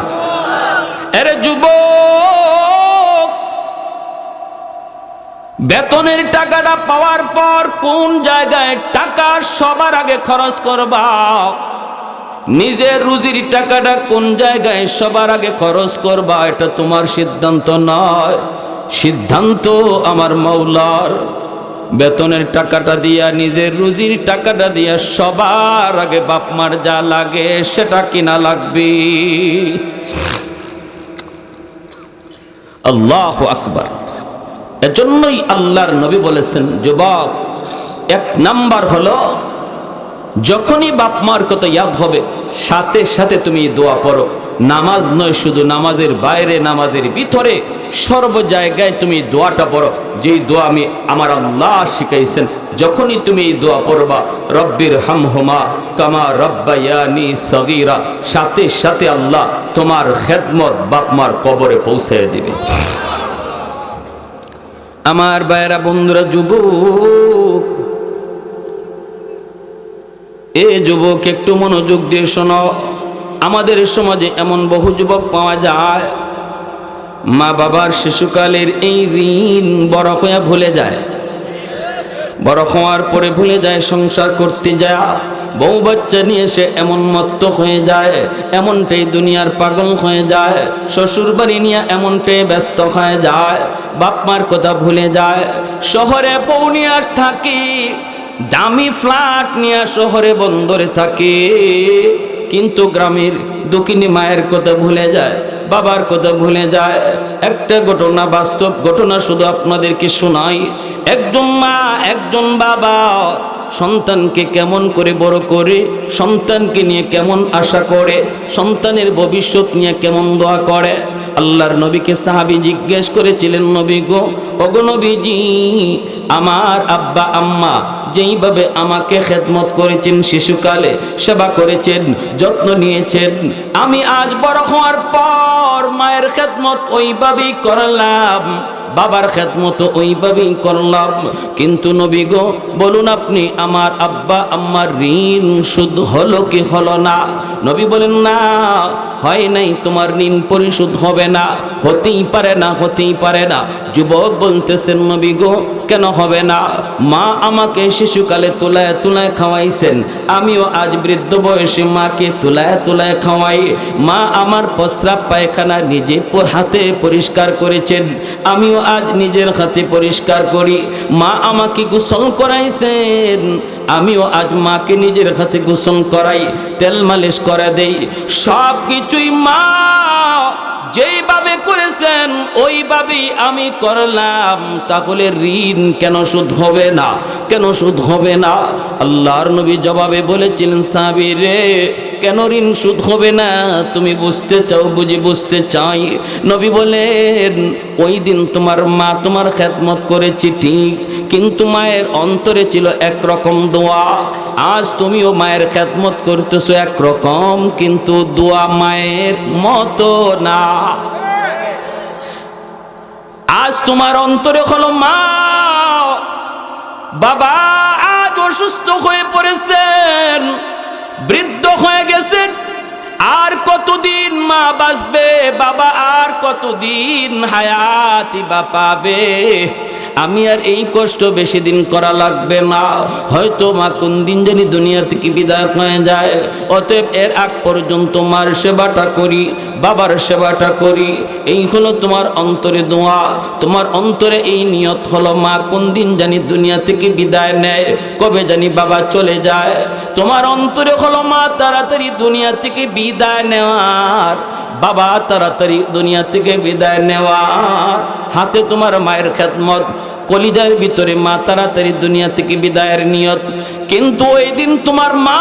Speaker 1: আরে যুবক, বেতনের টাকাটা পাওয়ার পর কোন জায়গায় টাকা সবার আগে খরচ করবা? নিজের রুজির টাকাটা কোন জায়গায় সবার আগে খরচ করবা, এটা তোমার সিদ্ধান্ত নয়, সিদ্ধান্ত আমার মাওলার। বেতনের টাকাটা দিয়া, নিজের রুজির টাকাটা দিয়া সবার আগে বাপ মার যা লাগে সেটা কিনা লাগবে। আল্লাহু আকবার। এজন্যই আল্লাহর নবী বলেছেন, যুবক, এক নাম্বার হলো যখনই বাপ মার কথা ইয়াদ হবে সাথে সাথে তুমি দোয়া পড়ো। নামাজ নয় শুধু, নামাজের বাইরে, নামাজের ভিতরে, সর্ব জায়গায় তুমি দোয়াটা পড়ো, যেই দোয়া আমি আমার আল্লাহ শিখাইছেন। যখনই তুমি এই দোয়া পড়বা, রব্বির হামহুমা কামা রব্বায়ানি সগীরা, সাথে সাথে আল্লাহ তোমার খেদমত বাপমার কবরে পৌঁছে দিবে। আমার ভাইরা, বন্ধুরা, যুবক, এ যুবক একটু মনোযোগ দিয়ে শোনো। আমাদের সমাজে এমন বহু যুবক পাওয়া যায়, মা বাবার শিশুকালের এই ঋণ বড় হয়ে ভুলে যায়, বড় হওয়ার পরে ভুলে যায়, সংসার করতে যায়, বউ বাচ্চা নিয়ে সে এমন মত্ত হয়ে যায়, এমনটাই দুনিয়ার পাগল হয়ে যায়, শ্বশুর বাড়ি নিয়ে এমনটাই ব্যস্ত হয়ে যায়, বাপ মার কথা ভুলে যায়। শহরে বউ নিয়ে আর থাকি, দামি ফ্ল্যাট নিয়ে শহরে বন্দরে থাকে, কিন্তু গ্রামের দক্ষিণী মায়ের কথা ভুলে যায়, বাবার কথা ভুলে যায়। একটা ঘটনা, বাস্তব ঘটনা শুধু আপনাদেরকে শোনাই। একজন মা, একজন বাবা সন্তানকে কেমন করে বড় করে, সন্তানকে নিয়ে কেমন আশা করে, সন্তানের ভবিষ্যৎ নিয়ে কেমন দোয়া করে। আল্লাহর নবীকে সাহাবী জিজ্ঞেস করেছিলেন, নবী গো, ওগো নবীজি, আমার আব্বা আম্মা যেইভাবে আমাকে খেদমত করেছেন, শিশুকালে সেবা করেছেন, যত্ন নিয়েছেন, আমি আজ বড় হওয়ার পর মায়ের খেদমত ওইভাবেই করলাম, বাবার খেদমত ওইভাবেই করলাম, কিন্তু নবী গো, বলুন আপনি আমার আব্বা আম্মার ঋণ শোধ হলো কি হলো না? নবী বলেন, না, হয় নাই, তোমার ঋণ পরিশোধ হবে না, হতেই পারে না, হতেই পারে না। যুবক বলতেছেন, নবী গো, কেন হবে না? মা আমাকে শিশুকালে তুলায় তুলায় খাওয়াইছেন, আমিও আজ বৃদ্ধ বয়সে মাকে তুলায় তুলায় খাওয়াই। মা আমার প্রস্রাব পায়খানা নিজে হাতে পরিষ্কার করেছেন, আমিও আজ নিজের হাতে পরিষ্কার করি। মা আমাকে গোসল করাইছেন, আমিও আজ মাকে নিজের হাতে গোসল করাই, তেল মালিশ করে দেই। সব কিছুই মা যেইভাবে করেছেন ওইভাবেই আমি করলাম, তাহলে ঋণ কেন শোধ হবে না? কেন শোধ হবে না? আল্লাহর নবী জবাবে বলেছিলেন, সাহাবী রে, কেন ঋণ শোধ হবে না? তুমি বুঝতে চাও, বুঝি বুঝতে চাই। নবী বলেন, ওই দিন তোমার মা তোমার খেদমত করেছি ঠিক, কিন্তু মায়ের অন্তরে ছিল একরকম দোয়া। আজ তুমিও মায়ের খেদমত করতেছো একরকম, কিন্তু দোয়া মায়ের মতো না। আজ তোমার অন্তরে হলো মা বাবা আজ অসুস্থ হয়ে পড়েছেন, বৃদ্ধ হয়ে গেছেন, আর কতদিন মা বাঁচবে, বাবা আর কতদিন হায়াতি বা পাবে? আমি আর এই কষ্ট বেশি দিন করা লাগবে না, হয়তো মা কোন দিন জানি দুনিয়া থেকে বিদায় হয়ে যায়। অতএব এর আগ পর্যন্ত মার সেবাটা করি, বাবার সেবাটা করি। এই হলো তোমার অন্তরে দোয়া, তোমার অন্তরে এই নিয়ত হলো, মা কোন দিন জানি দুনিয়া থেকে বিদায় নেয়, কবে জানি বাবা চলে যায়। তোমার অন্তরে হলো, মা তাড়াতাড়ি দুনিয়া থেকে বিদায় নেওয়ার, বাবা তাড়াতাড়ি দুনিয়া থেকে বিদায় নেওয়ার। হাতে তোমার মায়ের খেদমত, কলিজার ভিতরে মা তাড়াতাড়ি দুনিয়া থেকে বিদায়ের নিয়ত। কিন্তু ওই দিন তোমার মা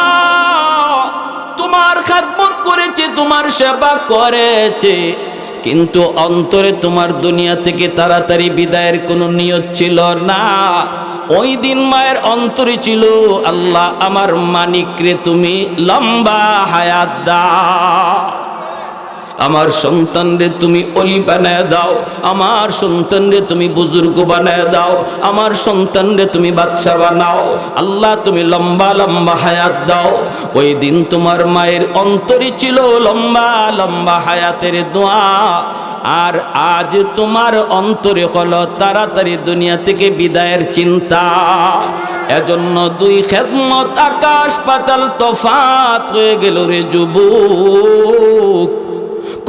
Speaker 1: তোমার খেদমত করেছে, তোমার সেবা করেছে, কিন্তু অন্তরে তোমার দুনিয়া থেকে তাড়াতাড়ি বিদায়ের কোনো নিয়ত ছিল না। ওই দিন মায়ের অন্তরে ছিল, আল্লাহ আমার মানিকরে তুমি লম্বা হায়াত দাও, আমার সন্তানরে তুমি অলি বানায় দাও, আমার সন্তানরে তুমি বুজুর্গ বানায় দাও, আমার সন্তানরে তুমি বাদশা বানাও, আল্লাহ তুমি লম্বা লম্বা হায়াত দাও। ওই দিন তোমার মায়ের অন্তরে ছিল লম্বা লম্বা হায়াতের দোয়া, আর আজ তোমার অন্তরে হলো তাড়াতাড়ি দুনিয়া থেকে বিদায়ের চিন্তা। এজন্য দুই খেদমত আকাশ পাতাল তফাত হয়ে গেল রে যুবক।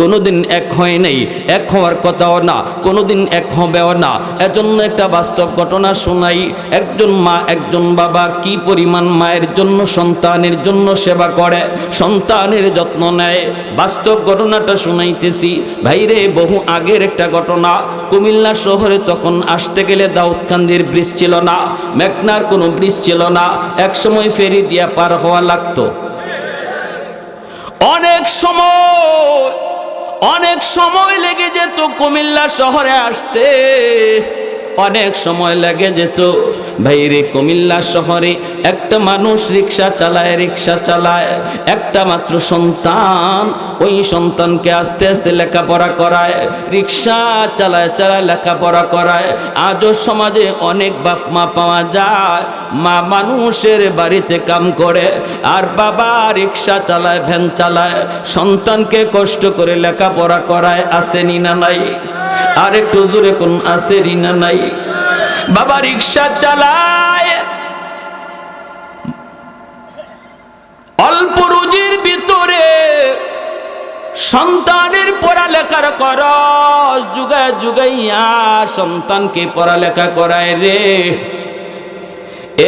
Speaker 1: কোনোদিন এক হয় নাই, এক হওয়ার কথাও না, কোনোদিন এক হবেও না। এজন্য একটা বাস্তব ঘটনা শোনাই। একজন মা একজন বাবা কি পরিমাণ মায়ের জন্য সন্তানের জন্য সেবা করে, সন্তানের যত্ন নেয়। বাস্তব ঘটনাটা শুনাইতেছি ভাইরে, বহু আগের একটা ঘটনা। কুমিল্লা শহরে তখন আসতে গেলে দাউদকান্দির ব্রিজ ছিল না, মেঘনার কোনো ব্রিজ ছিল না, এক সময় ফেরি দিয়া পার হওয়া লাগতো। অনেক সময় লেগে যেত কুমিল্লা শহরে আসতে, অনেক সময় লেগে যেত ভাইরে। কুমিল্লা শহরে একটা মানুষ রিক্সা চালায়, একটা মাত্র সন্তান। ওই সন্তানকে আস্তে আস্তে লেখাপড়া করায়, রিক্সা চালায় লেখাপড়া করায়। আজও সমাজে অনেক বাপ মা পাওয়া যায়, মা মানুষের বাড়িতে কাম করে আর বাবা রিক্সা চালায়, ভ্যান চালায়, সন্তানকে কষ্ট করে লেখাপড়া করায়। আসেনি না নাই? আর একটু জোরে কোন আসেনি না নাই? বাবা রিক্সা চালায়, অল্প রুজির ভিতরে সন্তানের পড়ালেখার খরচ জুগাইয়া সন্তানকে পড়ালেখা করায় রে।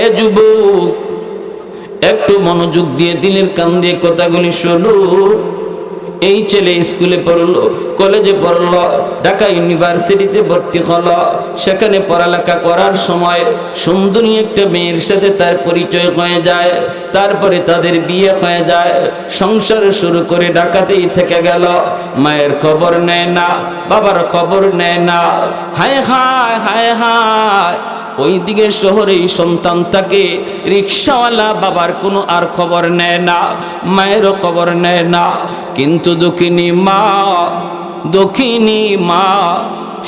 Speaker 1: এ যুবক, একটু মনোযোগ দিয়ে দিলের কান দিয়ে কথাগুলি শোনো। এই ছেলে স্কুলে পড়লো, কলেজে পড়লো, ঢাকা ইউনিভার্সিটিতে ভর্তি হলো। সেখানে পড়ালেখা করার সময় সুন্দরী একটা মেয়ের সাথে তার পরিচয় হয়ে যায়। তারপরে তাদের বিয়ে হয়ে যায়, সংসার শুরু করে ঢাকাতেই থেকে গেল। মায়ের খবর নেয় না, বাবার খবর নেয় না। হায় হায় হায় হায়, ওইদিকে শহরে সন্তান থাকে, রিক্সাওয়ালা বাবার কোনো আর খবর নেয় না, মায়েরও খবর নেয় না। কিন্তু দক্ষিণী মা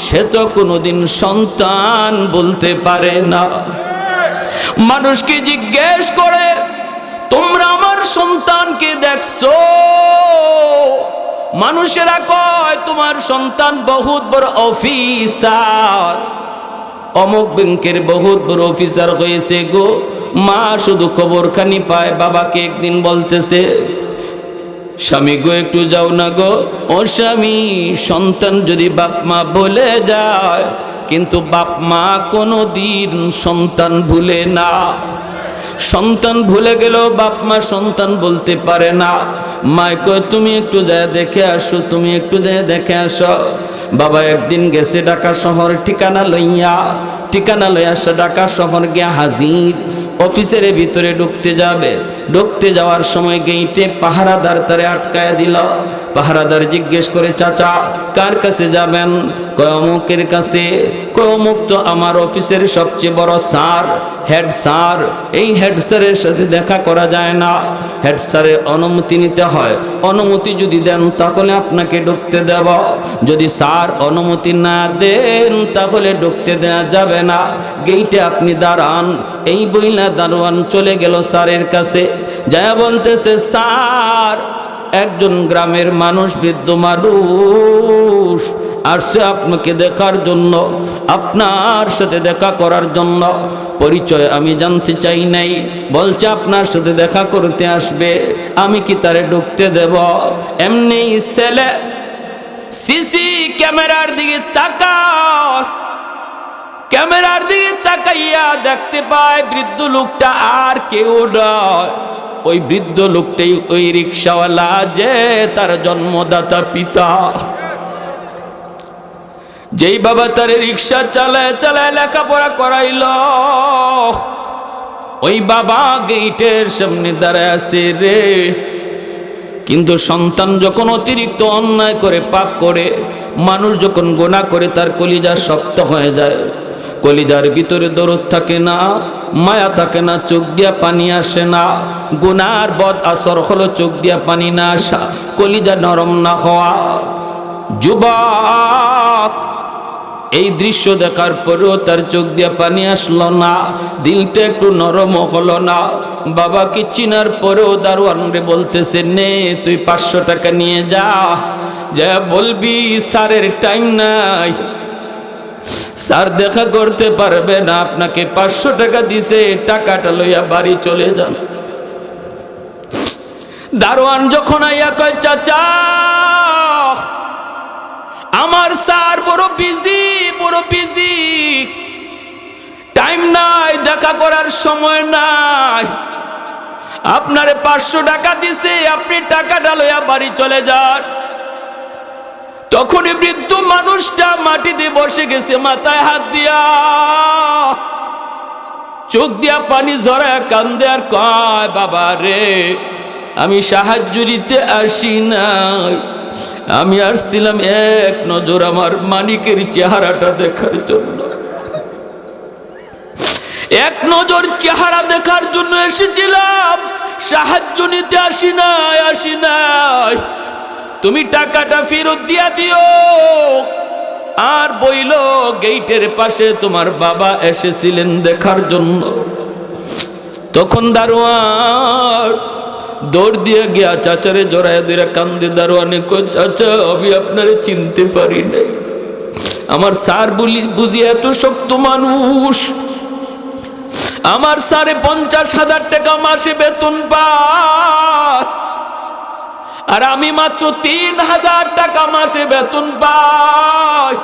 Speaker 1: সে তো কোনোদিন সন্তান বলতে পারে না। মানুষকে জিজ্ঞেস করে, তোমরা আমার সন্তানকে দেখছো? মানুষেরা কয় তোমার সন্তান বহুত বড় অফিসার, অমুক ব্যাংকের বহুত বড় অফিসার হয়েছে গো। মা শুধু খবরখানি পায়। বাবাকে একদিন বলতেছে, স্বামী গো একটু যাও না গো। ও স্বামী, সন্তান যদি বাপ মা বলে যায়, কিন্তু বাপ মা কোনো দিন সন্তান ভুলে না। সন্তান ভুলে গেলেও বাপ মা সন্তান বলতে পারে না। মায় কয় তুমি একটু যায় দেখে আসো, তুমি একটু যায় দেখে আসো। বাবা একদিন গেছে ঢাকা শহর, ঠিকানা লইয়া সে ঢাকা শহর গিয়া হাজির। অফিসের ভিতরে ঢুকতে যাওয়ার সময় গেইটে পাহারাদার তারে আটকায় দিল। পাহারাদার জিজ্ঞেস করে, চাচা কার কাছে যাবেন? কয় অমুকের কাছে। কয় অমুক তো আমার অফিসের সবচেয়ে বড় স্যার, হেড স্যার। এই হেড স্যারের সাথে দেখা করা যায় না, হেড স্যারের অনুমতি নিতে হয়। অনুমতি যদি দেন তাহলে আপনাকে ঢুকতে দেব, যদি স্যার অনুমতি না দেন তাহলে ঢুকতে দেওয়া যাবে না। গেইটে আপনি দাঁড়ান। এই বইলা দারোয়ান চলে গেল স্যারের কাছে, যা বলতেছে, স্যার একজন গ্রামের মানুষ, বৃদ্ধ মানুষ আসছে আপনাকে দেখার জন্য, আপনার সাথে দেখা করার জন্য। পরিচয় আমি জানতে চাই নাই, বলছে আপনার সাথে দেখা করতে আসবে। আমি কি তারে ঢুকতে দেব? এমনি ছেলে সিসি ক্যামেরার দিকে তাকাইয়া দেখতে পায় বৃদ্ধ লোকটা আর কেউ নয়, ওই বৃদ্ধ লোকটাই ওই রিক্সাওয়ালা, যে তার জন্মদাতা পিতা। যেই বাবা তার রিক্সা চালায় লেখাপড়া করাইল, ওই বাবা গেইটের সামনে দাঁড়ায় আছে রে। কিন্তু সন্তান যখন অতিরিক্ত অন্যায় করে, পাপ করে, মানুষ যখন গুনাহ করে, তার কলিজা শক্ত হয়ে যায়, কলিজার ভিতরে দরদ থাকে না, মায়া থাকে না, চোখ দিয়া পানি আসে না। গুনার বদ আসর হলো চোখ দিয়া পানি না আসা, কলিজা নরম না হওয়া। যুবক, এই দৃশ্য দেখার পরেও তার চোখ দিয়া পানি আসলো না, দিলটা একটু নরম হলো না। বাবাকে চিনার পরেও দারোয়ান রে বলতেছে, নে তুই 500 টাকা নিয়ে যা, যা বলবি স্যারের টাইম নাই, স্যার দেখা করতে পারবে না, আপনাকে 500 টাকা দিছে, টাকাটা লইয়া বাড়ি চলে যান। দারোয়ান যখন আইয়া কয়, চাচা আমার স্যার বড় বিজি, টাইম নাই, দেখা করার সময় নাই, আপনারে 500 টাকা দিছে, আপনি টাকাটা লইয়া বাড়ি চলে যান। তখনই বৃদ্ধ মানুষটা মাটিতে বসে গেছে, মাথায় হাত দিয়া, চোখ দিয়া পানি ঝরায় কান্দে আর কয়, বাবা রে আমি সাহায্য নিতে আসি নাই, আমি আসছিলাম এক নজর আমার মানিকের চেহারাটা দেখার জন্য, এক নজর চেহারা দেখার জন্য এসেছিলাম, সাহায্য নিতে আসি নাই, তুমি টাকাটা ফেরত দিয়া দিও। আর বইল, গেটের পাশে তোমার বাবা এসেছিলেন দেখার জন্য। তখন দারোয়ান দৌড় দিয়ে গিয়া চাচারে জড়ায় দিয়ে কান্দে, দারোয়ানে কই, চাচা আমি আপনারে চিনতে পারি নাই, আমার স্যার বুঝি এত শক্ত মানুষ, আমার স্যারে 50,000 টাকা মাসে বেতন পায়, আর আমি মাত্র 3,000 টাকা মাসে বেতন পাই।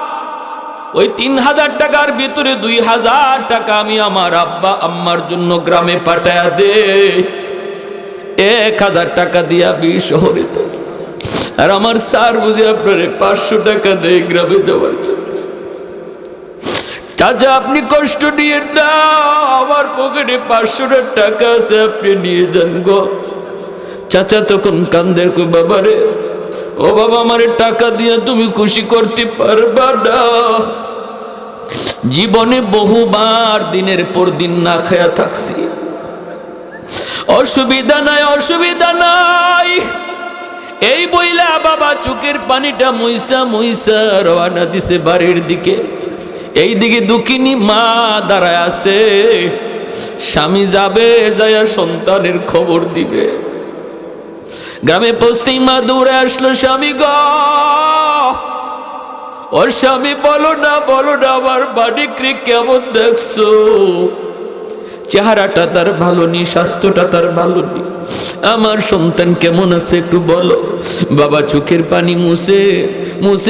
Speaker 1: ওই 3,000 টাকার ভিতরে 2,000 টাকা আমি আমার আব্বা আম্মার জন্য গ্রামে পাঠায়া দে, 1,000 টাকা দিয়া শহরে থাকি, আর আমার স্যার বুঝে আপনারে 500 টাকা দেয় গ্রামে যাওয়ার জন্য। চাচা আপনি কষ্ট নিয়ে না, আমার পকেটে 500 টাকা আছে, আপনি নিয়ে যান গো। চাচা তখন কান্দের, কই বাবা রে, ও বাবা আমারে টাকা দিয়ে তুমি খুশি করতে পারবা না, জীবনে বহুবার দিনের পর দিন না খায়া থাকছি, অসুবিধা নাই, এই বইলা বাবা চোখের পানিটা মুইসা রওনা দিছে বাড়ির দিকে। এই দিকে দুঃখিনী মা দাঁড়ায় আছে, স্বামী যাবে, যায়া সন্তানের খবর দিবে। গ্রামে পৌঁছতেই মা দৌড়ে আসলো, স্বামী গ, ওর স্বামী বলো না আমার বাড়িকে কেমন দেখছো, চেহারাটা তার ভালো নি, স্বাস্থ্যটা তার ভালো নি, আমার সন্তান কেমন আছে একটু বলো। বাবা চোখের পানি মুছে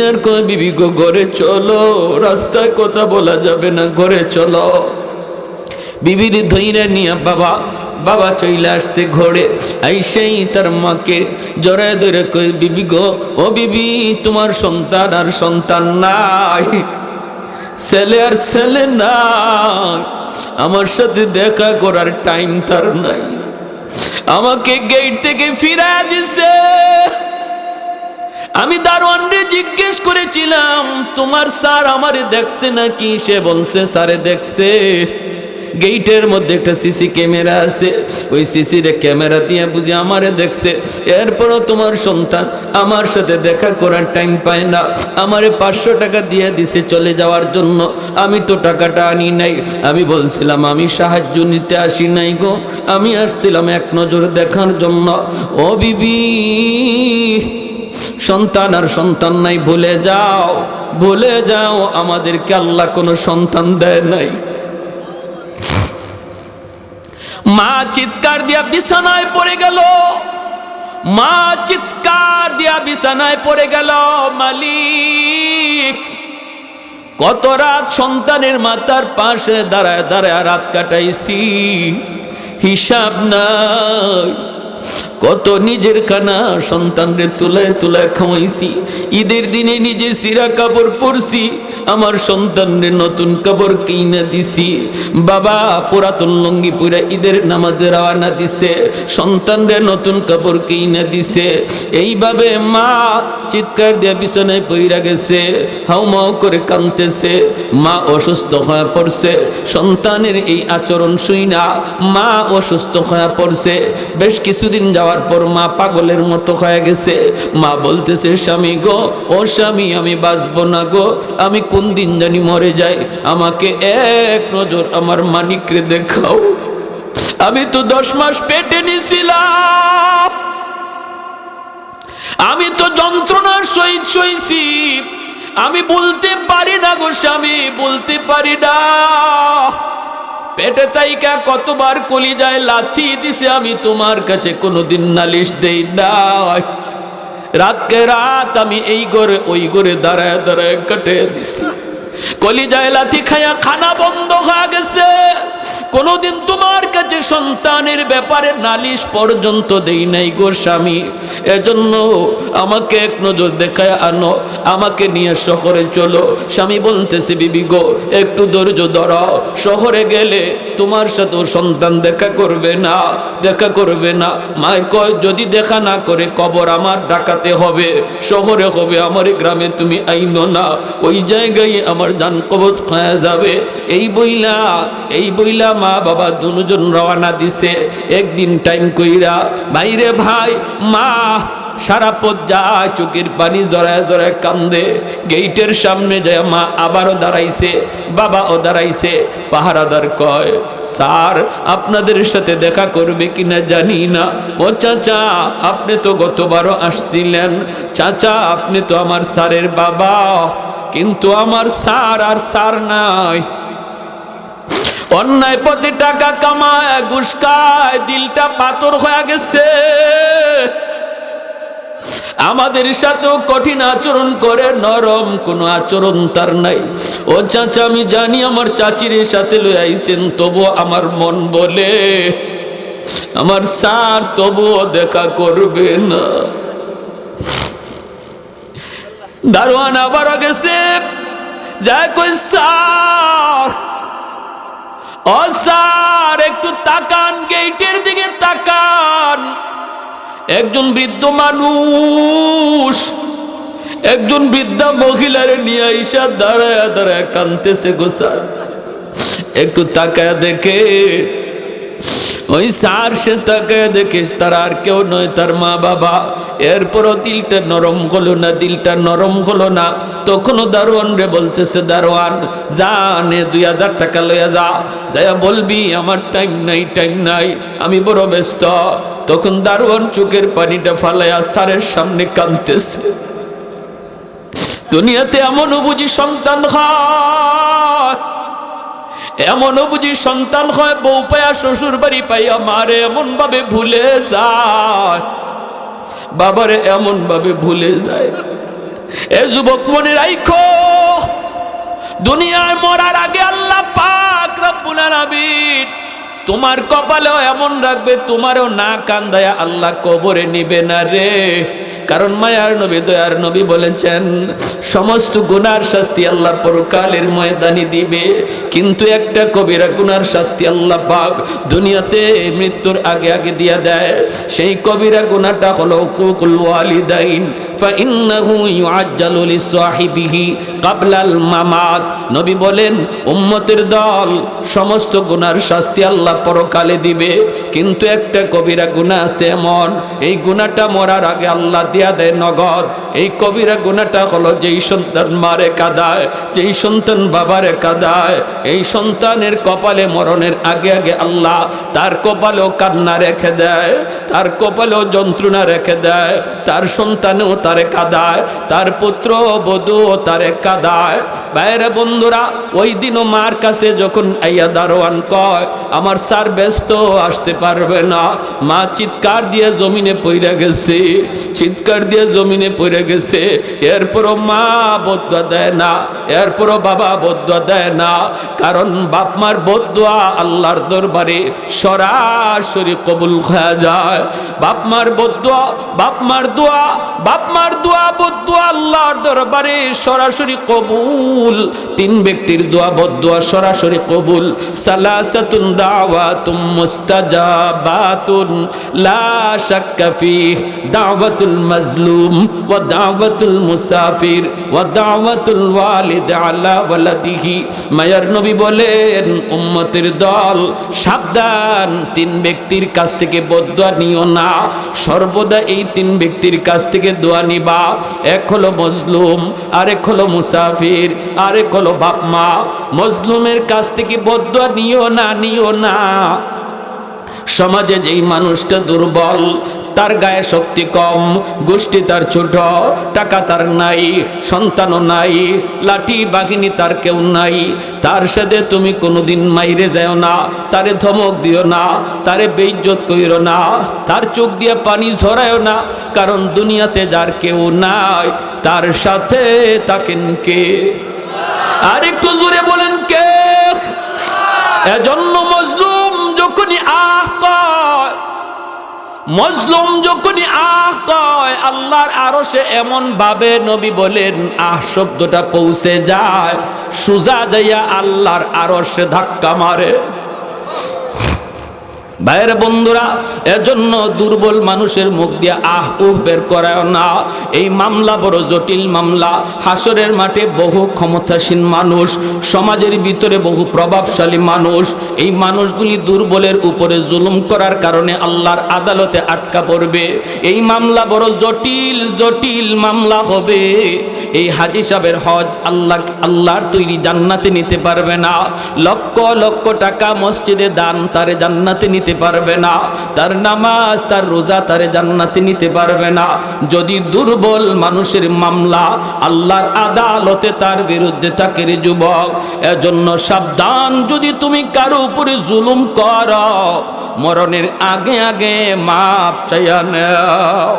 Speaker 1: আর কয়, বিবি গো ঘরে চলো, রাস্তায় কথা বলা যাবে না, ঘরে চলো। বিবির ধৈর্য নিয়ে বাবা চলে আসছে ঘরে, আইসেই তার মাকে জড়ায় ধরে কই, বিবি গো, ও বিবি তোমার সন্তান আর সন্তান নাই, ছেলে আর ছেলে নাই, আমার সাথে দেখা করার টাইম তার নাই, আমাকে গেট থেকে ফিরায় দিছে। আমি দারোয়ানরে জিজ্ঞেস করেছিলাম, তোমার স্যার আমারে দেখছে নাকি? সে বলছে স্যারে দেখছে, গেটের মধ্যে একটা সিসি ক্যামেরা আছে, ওই সিসি ক্যামেরা দিয়ে বুঝি আমারে দেখছে। এরপরও তোমার সন্তান আমার সাথে দেখা করার টাইম পায় না, আমারে 500 টাকা দিয়ে দিছে চলে যাওয়ার জন্য, আমি তো টাকাটা আনি নাই। আমি বলছিলাম আমি সাহায্য নিতে আসি নাই গো, আমি আসছিলাম এক নজর দেখার জন্য। ও বিবি, সন্তান আর সন্তান নাই, ভুলে যাও আমাদেরকে আল্লাহ কোনো সন্তান দেয় নাই। মা চিৎকার দিয়া বিছানায় পড়ে গেল, মালিক কত রাত সন্তানের মাথার পাশে দাঁড়ায় রাত কাটাইছি, হিসাব নাই। কত নিজের খানা সন্তানরে তুলায় খাওয়াইছি, ঈদের দিনে নিজে সিরা কাপড় পরছি, আমার সন্তানের নতুন কাপড় কিনে দিছি। বাবা পুরাতন লুঙ্গি পরে ঈদের নামাজে রওনা দিছে, সন্তানদের নতুন কাপড় কিনে দিছে। এইভাবে মা চিৎকার দিয়ে বিছানায় পইরা গেছে, হাউমাউ করে কাঁদতেছে। মা অসুস্থ হয়ে পড়ছে, সন্তানের এই আচরণ শুইনা মা অসুস্থ হয়ে পড়ছে। বেশ কিছুদিন যাওয়ার পর মা পাগলের মতো হয়ে গেছে। মা বলতেছে, স্বামী গো, ও স্বামী, আমি বাঁচবো না গো, আমি কোন দিন জানি মরে যাই, আমাকে এক নজর আমার মানিকরে দেখাও। আমি তো 10 মাস পেটে নিছিলাম, আমি তো যন্ত্রণার সহিত সইছি, আমি বলতে পারি না গো স্বামী, বলতে পারি না। পেটে তাইকা কতবার কলিজায় লাথি দিছে, আমি তোমার কাছে কোনোদিন নালিশ দেই না। রাতকে রাত আমি এই ঘরে ওই ঘরে দাঁড়ায় দাঁড়ায় কাটে দিছি। কলিজায় লাথি খায়া খানা বন্ধ হয়ে গেছে। কোনোদিন তোমার কাছে সন্তানের ব্যাপারে নালিশ পর্যন্ত দেই নাই গো স্বামী। এজন্য আমাকে এক নজর দেখায় আনো, আমাকে নিয়ে শহরে চলো। স্বামী বলতেছে, বিবি গো, একটু ধৈর্য ধরো, শহরে গেলে তোমার সাথেও সন্তান দেখা করবে না, দেখা করবে না। মায় কয়, যদি দেখা না করে কবর আমার ডাকাতে হবে, শহরে হবে, আমার গ্রামে তুমি আইনো না, ওই জায়গায় আমার জান কবজ খায়া যাবে। এই বইলা মা বাবা দুজন রওনা দিছে। একদিন টাইম কইরা, ভাইরে ভাই, মা সারা পথ যায়, চোখের পানি জড়ায় জড়ায় কান্দে। গেইটের সামনে যায় মা আবারও দাঁড়াইছে, বাবাও দাঁড়াইছে। পাহারাদার কয়, স্যার আপনাদের সাথে দেখা করবে কিনা জানি না। ও চাচা, আপনি তো গতবারও আসছিলেন। চাচা, আপনি তো আমার স্যারের বাবা, কিন্তু আমার স্যার আর স্যার নাই। অন্যায় পথে টাকা কামায়, ঘুষ খায়, দিলটা পাথর হয়ে গেছে। আমাদের সাথেও কঠিন আচরণ করে, নরম কোনো আচরণ তার নাই। ও চাচা, আমি জানি আমার চাচির সাথে লয়ে আইছেন, তবুও আমার মন বলে আমার স্যার তবুও দেখা করবে না। দারোয়ান আবারও গেছে, যা কই, স্যার, ও স্যার, একটু তাকান, গেটের দিকে তাকান। একজন বৃদ্ধ মানুষ, একজন বৃদ্ধা মহিলারে নিয়ে আইসা দাঁড়ায় দাঁড়ায় কাঁদতেছে গো স্যার, একটু তাকায় দেখে। ওই স্যার সে তাকায় দেখে তার আর কেউ নয়, তার মা বাবা। এরপরও দিলটা নরম হলো না, দিলটা নরম হলো না। তখনও দারোয়ান রে বলতেছে, দারোয়ান যা নে 2000 টাকা লইয়া যা, যাইয়া বলবি আমার টাইম নাই, টাইম নাই, আমি বড় ব্যস্ত। তখন দারোয়ান চোখের পানিটা ফালাইয়া স্যারের সামনে কাঁদতেছে। দুনিয়াতে এমনও বুঝি সন্তান হয়, এমনও বুঝি সন্তান হয়, বউ পায়া শ্বশুর বাড়ি পাইয়া মারে এমন ভাবে ভুলে যায়, বাবারে এমন ভাবে ভুলে যায়। এ যুবক মনে রাখো, দুনিয়ায় মরার আগে আল্লাহ পাক রব্বুল আলামিন তোমার কপালেও এমন রাখবে, তোমারও না কান্দায়া আল্লাহ কবরে নিবে না রে। কারণ মায়ার নবী, দয়ার নবী বলেছেন, সমস্ত গুনার শাস্তি আল্লাহ পরকালের ময়দানে দিবে, কিন্তু একটা কবিরা গুনার শাস্তি আল্লাহ পাক দুনিয়াতে মৃত্যুর আগে আগে দিয়া দেয়। সেই কবিরা গুনাহটা হলো হুকুকুল ওয়ালিদাইন, ফাইন্নাহু ইউআজ্জালু লিসাহিবিহি ক্বাবলাল মামাত। নবী বলেন, উম্মতের দল, সমস্ত গুনার শাস্তি আল্লাহ পরকালে দিবে, কিন্তু একটা কবিরা গুনাহ আছে এমন, এই গুনাহটা মরার আগে আল্লাহ দিয়া দেয় নগদ। এই কবিরা গুনাহটা হলো, যেই সন্তান মারে কাঁদায়, যেই সন্তান বাবারে কাঁদায়, এই সন্তানের কপালে মরণের আগে আগে আল্লাহ তার কপালেও কান্না রেখে দেয়, তার কপালেও যন্ত্রণা রেখে দেয়, তার সন্তানেও তারে কাঁদায়, তার পুত্র বধূও তারে কাঁদায়। বাইরে বন্ধুরা, ওই দিনও মার কাছে যখন আইয়া দারোয়ান কয়, আমার স্যার ব্যস্ত, আসতে পারবে না, মা চিৎকার দিয়ে জমিনে পইরা গেছে। চিৎকার চিৎকার দিয়ে জমিনে পড়ে গেছে, এরপরও মা বদুয়া দেয় না, এরপরও বাবা বদুয়া দেয় না, কারণ বাপ মার বদুয়া আল্লাহর দরবারে সরাসরি কবুল হয়ে যায়। বাপ মার বদুয়া, বাপ মার দোয়া, বাপ মার দোয়া বদুয়া আল্লাহর দরবারে সরাসরি কবুল। তিন ব্যক্তির দোয়া বদুয়া সরাসরি কবুল। সালাসাতুন দাওয়াতুম মুস্তাজাবাতুন লা শাক্কা ফিহ, দাওয়াতুল মাজলুম ওয়া দাওয়াতুল মুসাফির ওয়া দাওয়াতুল ওয়ালিদ আলা ওয়ালাদিহি। মায়ার নবী বলেন, উম্মতের দল সাবধান, তিন ব্যক্তির কাছ থেকে বদুয়া নিও না, সর্বদা এই তিন ব্যক্তির কাছ থেকে দোয়া নিবা। এক হলো মজলুম, আরেক হলো মুসাফির, আরেক হলো বাপ মা। মজলুমের কাছ থেকে বদুয়া নিও না, নিও না। সমাজে যেই মানুষটা দুর্বল, তার গায়ে শক্তি কম, গোষ্ঠী তার ছোট, টাকা তার নাই, সন্তানও নাই, লাঠি বাহিনী তার কেউ নাই, তার সাথে তুমি কোনোদিন মাইরে যাও না, তারে ধমক দিও না, তারে বেইজ্জত কইরো না, তার চোখ দিয়ে পানি ঝরায়ও না, কারণ দুনিয়াতে যার কেউ নাই তার সাথে থাকেন কে? আর একটু জোরে বলেন কে? এজন্য মজলুম যখনই আহ কয়, মজলুম যখনই আহ কয়, আল্লাহর আরশে এমন ভাবে নবী বলেন আহ শব্দটা পৌঁছে যায়, সুজা যাইয়া আল্লাহর আরশে ধাক্কা মারে। ভাইয়ের বন্ধুরা, এজন্য দুর্বল মানুষের মুখ দিয়ে আহ উহ বের করায় না। এই মামলা বড় জটিল মামলা। হাসরের মাঠে বহু ক্ষমতাসীন মানুষ, সমাজের ভিতরে বহু প্রভাবশালী মানুষ, এই মানুষগুলি দুর্বলের উপরে জুলুম করার কারণে আল্লাহর আদালতে আটকা পড়বে। এই মামলা বড় জটিল জটিল মামলা হবে। এই হাজী সাহেবের হজ আল্লাহর তৈরি জান্নাতে নিতে পারবে না। লক্ষ লক্ষ টাকা মসজিদে দান তারে জান্নাতে নিতে পারবে না। তার নামাজ, তার রোজা তারে জান্নাতে নিতে পারবে না। যদি দুর্বল মানুষের মামলা আল্লাহর আদালতে তার বিরুদ্ধে থাকে রে যুবক। এজন্য সাবধান, যদি তুমি কারো উপরে জুলুম করো, মরণের আগে আগে মাপ চাইয়া নাও।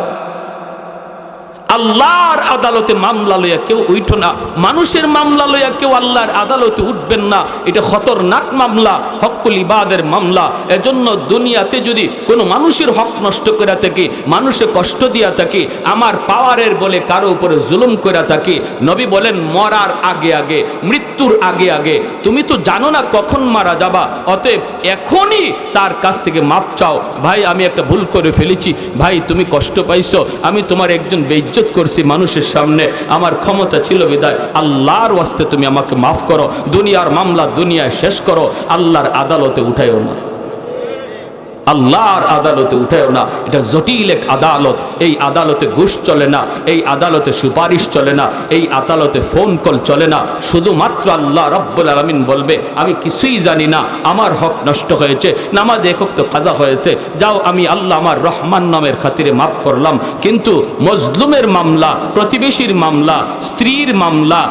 Speaker 1: আল্লাহর আদালতে মামলা লইয়া কেউ উঠো না, মানুষের মামলা লইয়া কেউ আল্লাহর আদালতে উঠবেন না। এটা খতরনাক মামলা, হকুল ইবাদের মামলা। এজন্য দুনিয়াতে যদি কোনো মানুষের হক নষ্ট করে থাকে, মানুষে কষ্ট দিয়া থাকে, আমার পাওয়ারের বলে কারো উপরে জুলুম করে থাকে, নবী বলেন মরার আগে আগে, মৃত্যুর আগে আগে, তুমি তো জানো না কখন মারা যাবা, অতএব এখনই তার কাছ থেকে মাপ চাও। ভাই আমি একটা ভুল করে ফেলেছি, ভাই তুমি কষ্ট পাইছো, আমি তোমার একজন বেইজ্জত করছি মানুষের সামনে, আমার ক্ষমতা ছিল বিদায়, আল্লাহর ওয়াস্তে তুমি আমাকে মাফ করো। দুনিয়ার মামলা দুনিয়ায় শেষ করো, আল্লাহর আদালতে উঠাইও না, আল্লাহর আদালতে উঠাইও না। এটা জটিল এক আদালত। এই আদালতে ঘুষ চলে না, এই আদালতে সুপারিশ চলে না, এই আদালতে ফোন কল চলে না। শুধুমাত্র আল্লাহ রাব্বুল আলামিন বলবে আমি কিছুই জানি না, আমার হক নষ্ট হয়েছে, নামাজ একক তো কাজা হয়েছে, যাও আমি আল্লাহ আমার রহমান নামের খাতিরে মাফ করলাম। কিন্তু মজলুমের মামলা, প্রতিবেশীর মামলা, স্ত্রীর মামলা,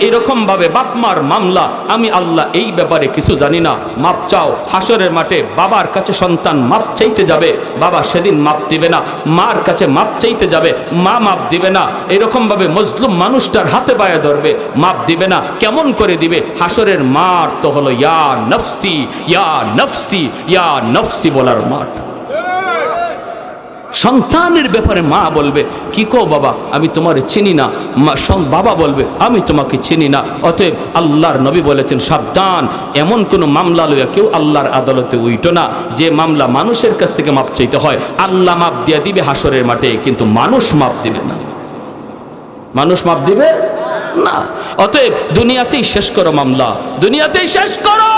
Speaker 1: এরকম ভাবে বাপমার মামলা, আমি আল্লাহ এই ব্যাপারে কিছু জানি না, মাপ চাও। হাসরের মাঠে বাবার কাছে সন্তান মাপ চাইতে যাবে, বাবা সেদিন মাপ দিবে না। মার কাছে মাপ চাইতে যাবে, মা মাপ দিবে না। এরকম ভাবে মজলুম মানুষটার হাতে পায়ে ধরবে, মাপ দিবে না। কেমন করে দিবে? হাসরের মাঠ তো হলো ইয়া নফসি ইয়া নফসি ইয়া নফসি বলার মাঠ। সন্তানের ব্যাপারে মা বলবে কি কো বাবা আমি তোমারে চিনি না, বাবা বলবে আমি তোমাকে চিনি না। অতএব আল্লাহর নবী বলেছেন সাবধান, এমন কোন মামলা লইয়া কেউ আল্লাহর আদালতে উইটো না যে মামলা মানুষের কাছ থেকে মাপ চাইতে হয়। আল্লাহ মাপ দিয়ে দিবে হাসরের মাঠে, কিন্তু মানুষ মাপ দিবে না, মানুষ মাপ দিবে না। অতএব দুনিয়াতেই শেষ করো মামলা, দুনিয়াতেই শেষ করো।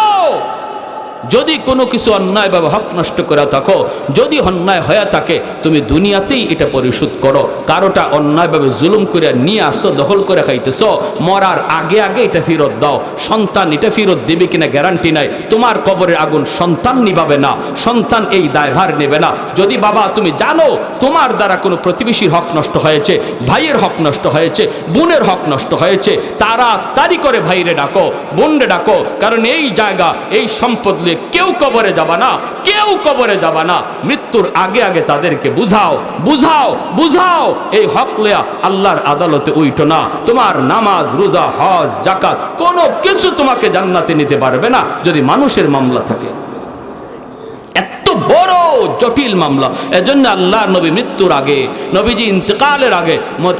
Speaker 1: যদি কোনো কিছু অন্যায় বা হক নষ্ট করে থাকো, যদি অন্যায় হয়ে থাকে, তুমি দুনিয়াতেই এটা পরিশোধ করো। কারোটা অন্যায়ভাবে জুলুম করে নিয়ে আসো, দখল করে খাইতেছ, মরার আগে আগে এটা ফেরত দাও। সন্তান এটা ফেরত দেবে কিনা গ্যারান্টি নাই। তোমার কবরের আগুন সন্তান নিভাবে না, সন্তান এই দায়ভার নেবে না। যদি বাবা তুমি জানো তোমার দ্বারা কোনো প্রতিবেশীর হক নষ্ট হয়েছে, ভাইয়ের হক নষ্ট হয়েছে, বোনের হক নষ্ট হয়েছে, তাড়াতাড়ি করে ভাইরে ডাকো, বোনরে ডাকো, কারণ এই জায়গা এই সম্পদ বলবে কেউ কবরে যাবা না, কেউ কবরে যাবা না, মৃত্যুর আগে আগে তাদেরকে বুঝাও বুঝাও বুঝাও, এই হক লয়া আল্লাহর আদালতে উইঠো না। তোমার নামাজ রোজা হজ যাকাত কোনো কিছু তোমাকে জান্নাতে নিতে পারবে না যদি মানুষের মামলা থাকে। এত বড় জটিল মামলা। এজন্য আল্লাহ নবী মৃত্যুর আগে, নবীজি ইন্তেকালের আগে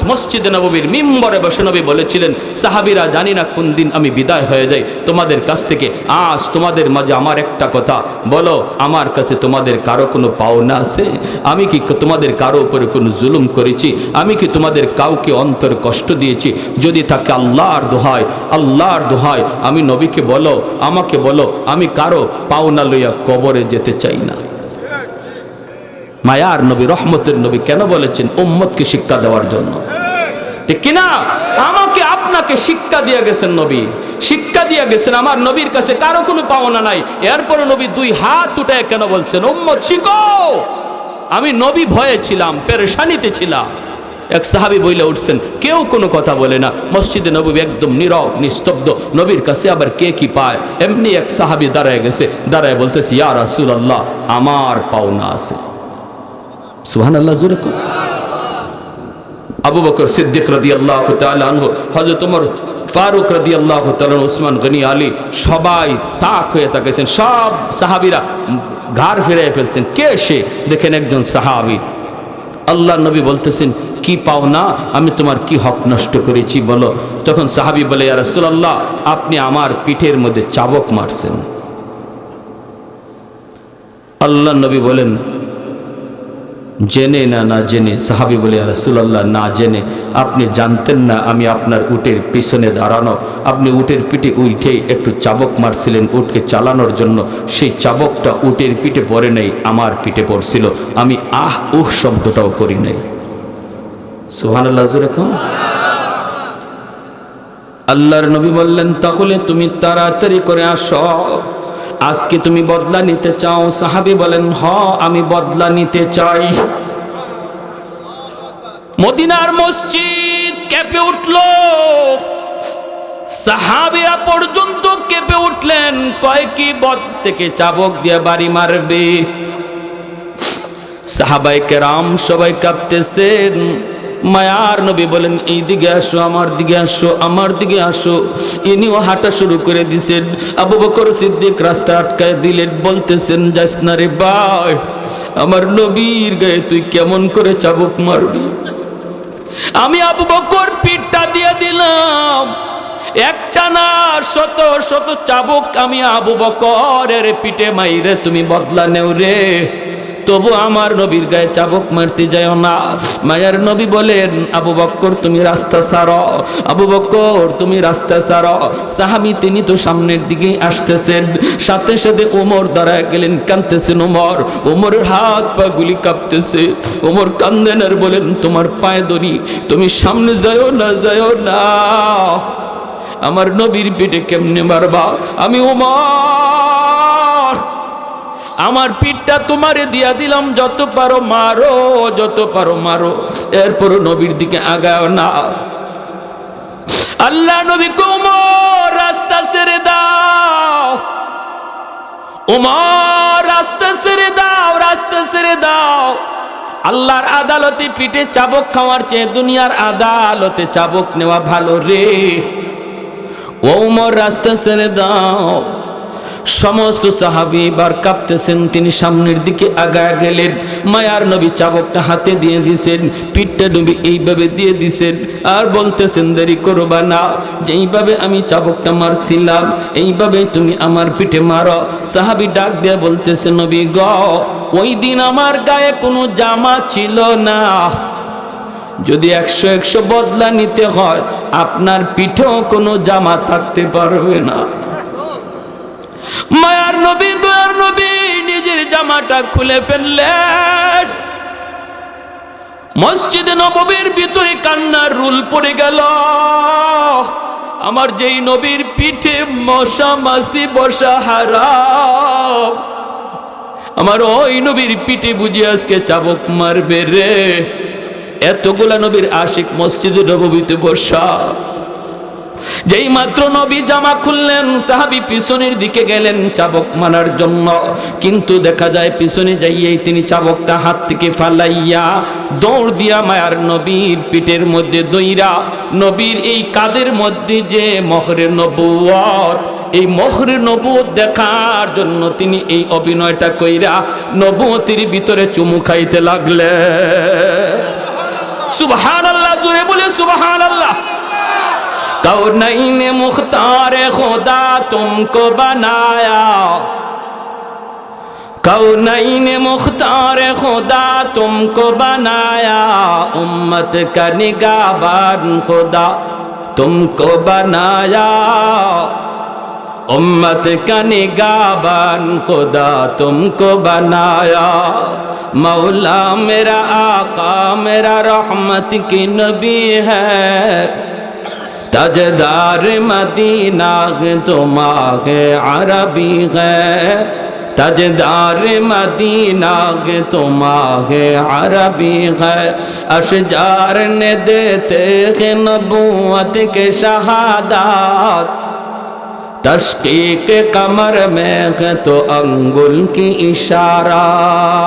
Speaker 1: মসজিদে নববীর মিম্বরে বসে নবী বলেছিলেন, সাহাবীরা জানি না কোন দিন আমি বিদায় হয়ে যাই তোমাদের কাছ থেকে, আজ তোমাদের মাঝে আমার একটা কথা বলো, আমার কাছে তোমাদের কারো কোনো পাওনা আছে? আমি কি তোমাদের কারো উপরে কোনো জুলুম করেছি? আমি কি তোমাদের কাউকে অন্তর কষ্ট দিয়েছি? যদি থাকে আল্লাহর দোহাই, আল্লাহর দোহাই আমি নবীকে বলো, আমাকে বলো, আমি কারো পাওনা লইয়া কবরে যেতে চাই না। মায়ার নবী, রহমতের নবী কেন বলেছেন? উম্মতকে শিক্ষা দেওয়ার জন্য, ঠিক কিনা? আমাকে আপনাকে শিক্ষা দিয়ে গেছেন নবী, শিক্ষা দিয়ে গেছেন। আমার নবীর কাছে কারো কোনো পাওনা নাই। এরপরে নবী দুই হাত উঠায় কেন বলছেন, উম্মত শিখো। আমি নবী ভয়ে ছিলাম, পেরেশানিতে ছিলাম। এক সাহাবী বইলে উঠছেন, কেউ কোনো কথা বলে না, মসজিদে নববী একদম নীরব নিস্তব্ধ। নবীর কাছে আবার কে কি পায়? এমনি এক সাহাবী দাঁড়ায় গেছে, দাঁড়ায় বলতেছে, ইয়া রাসূলুল্লাহ, আমার পাওনা আছে। সুবহানাল্লাহ, জোরে কর। আবু বকর সিদ্দিক রাদিয়াল্লাহু তাআলা আনহু, হযরত ওমর ফারুক রাদিয়াল্লাহু তাআলা, ওসমান গনি, আলী, সবাই তাক হয়ে তাকাইছেন। সব সাহাবীরা ঘাড় ফিরিয়ে ফেলছেন। কে সে? দেখেন একজন সাহাবী। আল্লাহ নবী বলতেছেন, কি পাওনা? আমি তোমার কি হক নষ্ট করেছি বলো? তখন সাহাবী বলে, ইয়া রাসূলুল্লাহ, আপনি আমার পিঠের মধ্যে চাবুক মারছেন। আল্লাহ নবী বলেন, জেনে না না জেনে? সাহাবী বলে, ইয়া রাসূলুল্লাহ, না জেনে। আপনি জানতেন না আমি আপনার উটের পিছনে দাঁড়ানো, আপনি উটের পিঠে উঠে একটু চাবুক মারছিলেন উটকে চালানোর জন্য, সেই চাবুকটা উটের পিঠে পড়ে নাই, আমার পিঠে পড়ছিল। আমি আহ উহ শব্দটাও করি নাই। সুবহানাল্লাহ, জোরে কও। আল্লাহর নবী বললেন, তাহলে তুমি তাড়াতাড়ি করে আসো, আজকে তুমি বদলা নিতে চাও? সাহাবী বলেন, হ, আমি বদলা নিতে চাই। মদিনার মসজিদ কেঁপে উঠল, সাহাবীরা পর্যন্ত কেঁপে উঠলেন। কয় কি বদ থেকে চাবুক দিয়ে বাড়ি মারবে? সাহাবায়ে কেরাম সবাই কাঁপতেছেন। মায়ার নবী বলেন, এই দিকে আসো, আমার দিকে আসো, আমার দিকে আসো। ইনিও হাঁটা শুরু করে দিছেন। আবু বকর সিদ্দিক রাস্তা আটকায় দিলেন, বলতেছেন, যাস না রে ভাই, আমার নবীর গায়ে তুই কেমন করে চাবুক মারবি? আমি আবু বকর পিঠটা দিয়ে দিলাম, একটা না শত শত চাবুক আমি আবু বকরের পিঠে মাইরে তুমি বদলা নেও রে, তবু আমার নবীর গায়ে চাবুক মারতে যাও না। মায়ার নবী বলেন, আবু বকর তুমি রাস্তা ছাড়ো, আবু বকর তুমি রাস্তা ছাড়ো। সাহাবী তিনি তো সামনের দিকে আসতেছেন, সাথে সাথে ওমর দাঁড়ায় গেলেন, কাঁদতেছেন ওমর। ওমরের হাত পা গুলি কাঁপতেছে। ওমর কান্দেন আর বলেন, তোমার পায়ে ধরি, তুমি সামনে যাও না, যাও না। আমার নবীর পিঠে কেমনে মারবা? আমি ওমর, আমার পিঠটা তোমারে দিয়া দিলাম, যত পারো মারো, যত পারো মারো, এরপর নবীর দিকে আগাও না। আল্লাহ নবী ওমর রাস্তা ছেড়ে দাও, ওমর রাস্তা ছেড়ে দাও, রাস্তা ছেড়ে দাও। আল্লাহর আদালতে পিঠে চাবুক খাওয়ার চেয়ে দুনিয়ার আদালতে চাবুক নেওয়া ভালো রে। ওমর রাস্তা ছেড়ে দাও। সমস্ত সাহাবী এবার কাঁপতেছেন, তিনি সামনের দিকে আগায় গেলেন। মায়ার নবী চাবুকটা হাতে দিয়ে দিছেন, পিঠটা নবী এইভাবে দিয়ে দিছেন, আর বলতেছেন, দেরি করবা না, যেইভাবে আমি চাবুকটা মারছিলাম এইভাবে তুমি আমার পিঠে মারো। সাহাবী ডাক দিয়ে বলতেছে, নবী গ, ওই দিন আমার গায়ে কোনো জামা ছিল না, যদি 100 বদলা নিতে হয় আপনার পিঠেও কোনো জামা থাকতে পারবে না। মায়ার নবী, দয়ার নবী নিজের জামাটা খুলে ফেললেন। মসজিদে নববীর ভিতরে কান্নার রুল পড়ে গেল। আমার যেই নবীর পিঠে মশা মাছি বসা হারাম, আমার ওই নবীর পিঠে বুঝি আজকে চাবুক মারবে রে। এতগুলা নবীর আশিক মসজিদে নববীতে বসা। যেই মাত্র নবী জামা খুললেন, সাহাবী পিছনের দিকে গেলেন চাবক মারার জন্য, কিন্তু দেখা যায় পিছনে যাইয়েই তিনি চাবকটা হাত থেকে ফালাইয়া দৌড় দিয়া মায়ার নবীর পিঠের মধ্যে দইরা নবীর এই কাদের মধ্যে যে মোহরে নবুয়ত, এই মোহরে নবুয়ত দেখার জন্য তিনি এই অভিনয়টা কইরা নবুয়তের ভিতরে চুমু খাইতে লাগলেন। সুবহানাল্লাহ, জোরে বলে সুবহানাল্লাহ। कौनैन मुख्तार खुदा तुमको बनाया, कौनैन मुख्तार खुदा तुमको बनाया, उम्मत का निगाहबान खुदा तुमको बनाया, उम्मत का निगाहबान खुदा तुमको बनाया। मौला मेरा आका मेरा रहमत की नबी है, ताजदार मदीना तुम्हारे अरबी है, ताजदार मदीना तुम्हारे अरबी है। अशजार ने देते हैं नबूवत के शहादत, तशकीक कमर में है तो अंगुल की इशारात,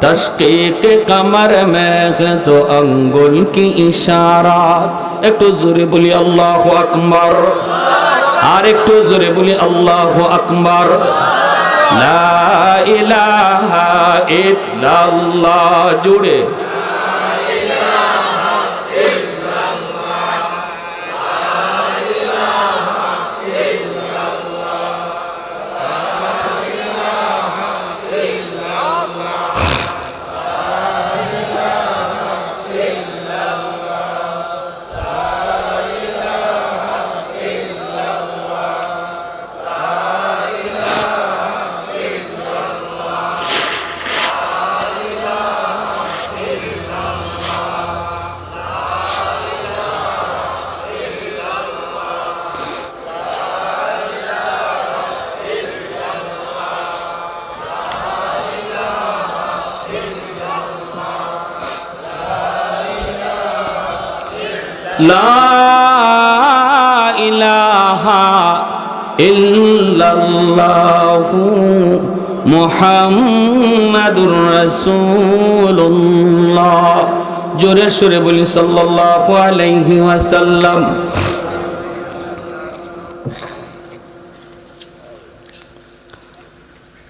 Speaker 1: तशकीक कमर में है तो अंगुल की इशारात। একটু জোরে বলি আল্লাহু আকবার, আর একটু জোরে বলি আল্লাহু আকবার। লা ইলাহা ইল্লাল্লাহ, জুড়ে লা ইলাহা ইল্লাল্লাহু মুহাম্মাদুর রাসূলুল্লাহ। জোরে সুরে বলি সাল্লাল্লাহু আলাইহি ওয়াসাল্লাম।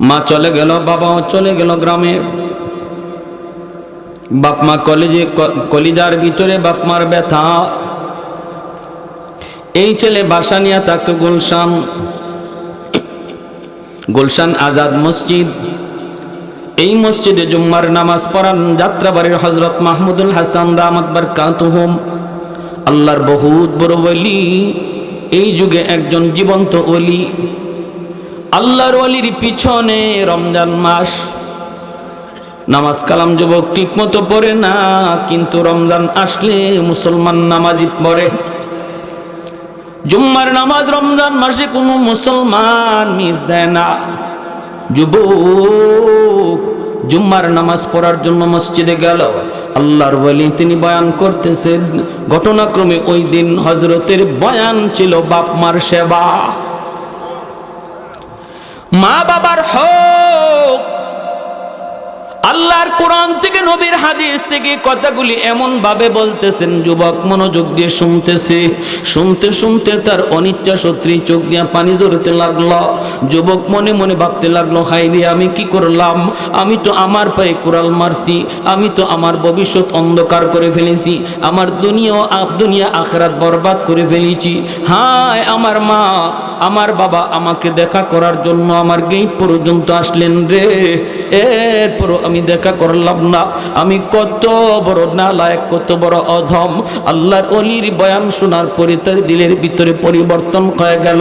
Speaker 1: মা চলে গেল, বাবাও চলে গেল গ্রামে। বাপ মা কলিজার ভিতরে বাপ মার ব্যথা। এই ছেলে বাসা নিয়ে থাকতো গুলশান, গুলশান আজাদ মসজিদ। এই মসজিদে জুম্মার নামাজ পড়ান যাত্রাবাড়ির হযরত মাহমুদুল হাসান দামাত বারকাতুহুম। আল্লাহর বহুত বড় ওলি, এই যুগে একজন জীবন্ত ওলি। আল্লাহর ওলির পিছনে রমজান মাস, নামাজ কালাম যুবক ঠিক মতো পড়ে না, কিন্তু রমজান আসলে মুসলমান নামাজি পড়ে। জুম্মার নামাজ রমজান মাসে কোনো মুসলমান মিস দেয় না। যুবক জুম্মার নামাজ পড়ার জন্য মসজিদে গেল। আল্লাহর ওলি তিনি বয়ান করতেছেন। ঘটনাক্রমে ওই দিন হযরতের বয়ান ছিল বাপ মার সেবা, মা বাবার হক। আল্লাহর কোরআন থেকে নবীর হাদিস থেকে কথাগুলি এমন ভাবে বলতেছেন, যুবক মনোযোগ দিয়ে শুনতেছে। শুনতে শুনতে তার অনিচ্ছা সত্ত্বেও চোখ দিয়ে পানি ঝরতে লাগলো। যুবক মনে মনে ভাবতে লাগলো, হায় রে আমি কি করলাম, আমি তো আমার পায়ে কুড়াল মারছি, আমি তো আমার ভবিষ্যৎ অন্ধকার করে ফেলেছি, আমার দুনিয়া আখিরাত বরবাদ করে ফেলেছি। হায় আমার মা আমার বাবা আমাকে দেখা করার জন্য আমার গেট পর্যন্ত আসলেন রে, এরপর আমি দেখা করলাম না। আমি কত বড় নালায়েক, কত বড় অধম। আল্লাহর ওলির বয়ান শোনার পরে তার দিলের ভিতরে পরিবর্তন হয়ে গেল।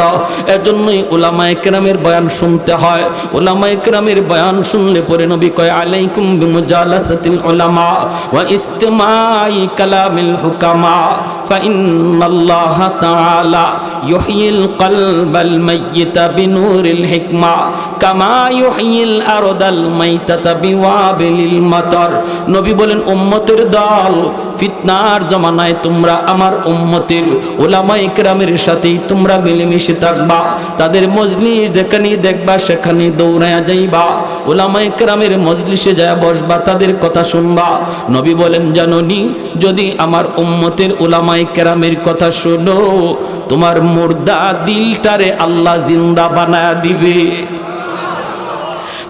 Speaker 1: এজন্যই উলামায়ে কেরামের বয়ান শুনতে হয়। উলামায়ে কেরামের বয়ান শুনলে পরে নবী কয়, আলাইকুম বিমুজালাসাতিল উলামা ওয়া ইস্তিমাই কালামিল হুকামা ফাইন্নাল্লাহা তাআলা ইউহয়িল কলব কলবাল মাইয়িতা বিনুরিল হিকমা কামা ইউহিল আরদাল মাইতাতা বিওয়াবিলিল মাতার। নবী বলেন, উম্মতের দল, ফিতনার জমানায় তোমরা আমার উম্মতের উলামায়ে কেরামের সাথেই তোমরা মিলেমিশে থাকবা। তাদের মজলিস যেখানে দেখবা সেখানে দৌড়ায়া যাইবা, উলামায়ে কেরামের মজলিসে যায় বসবা, তাদের কথা শুনবা। নবী বলেন, জানোনি যদি আমার উম্মতের উলামায়ে কেরামের কথা শোনো, তোমার মুর্দা দিলটারে আল্লাহ জিন্দা বানায়া দিবে।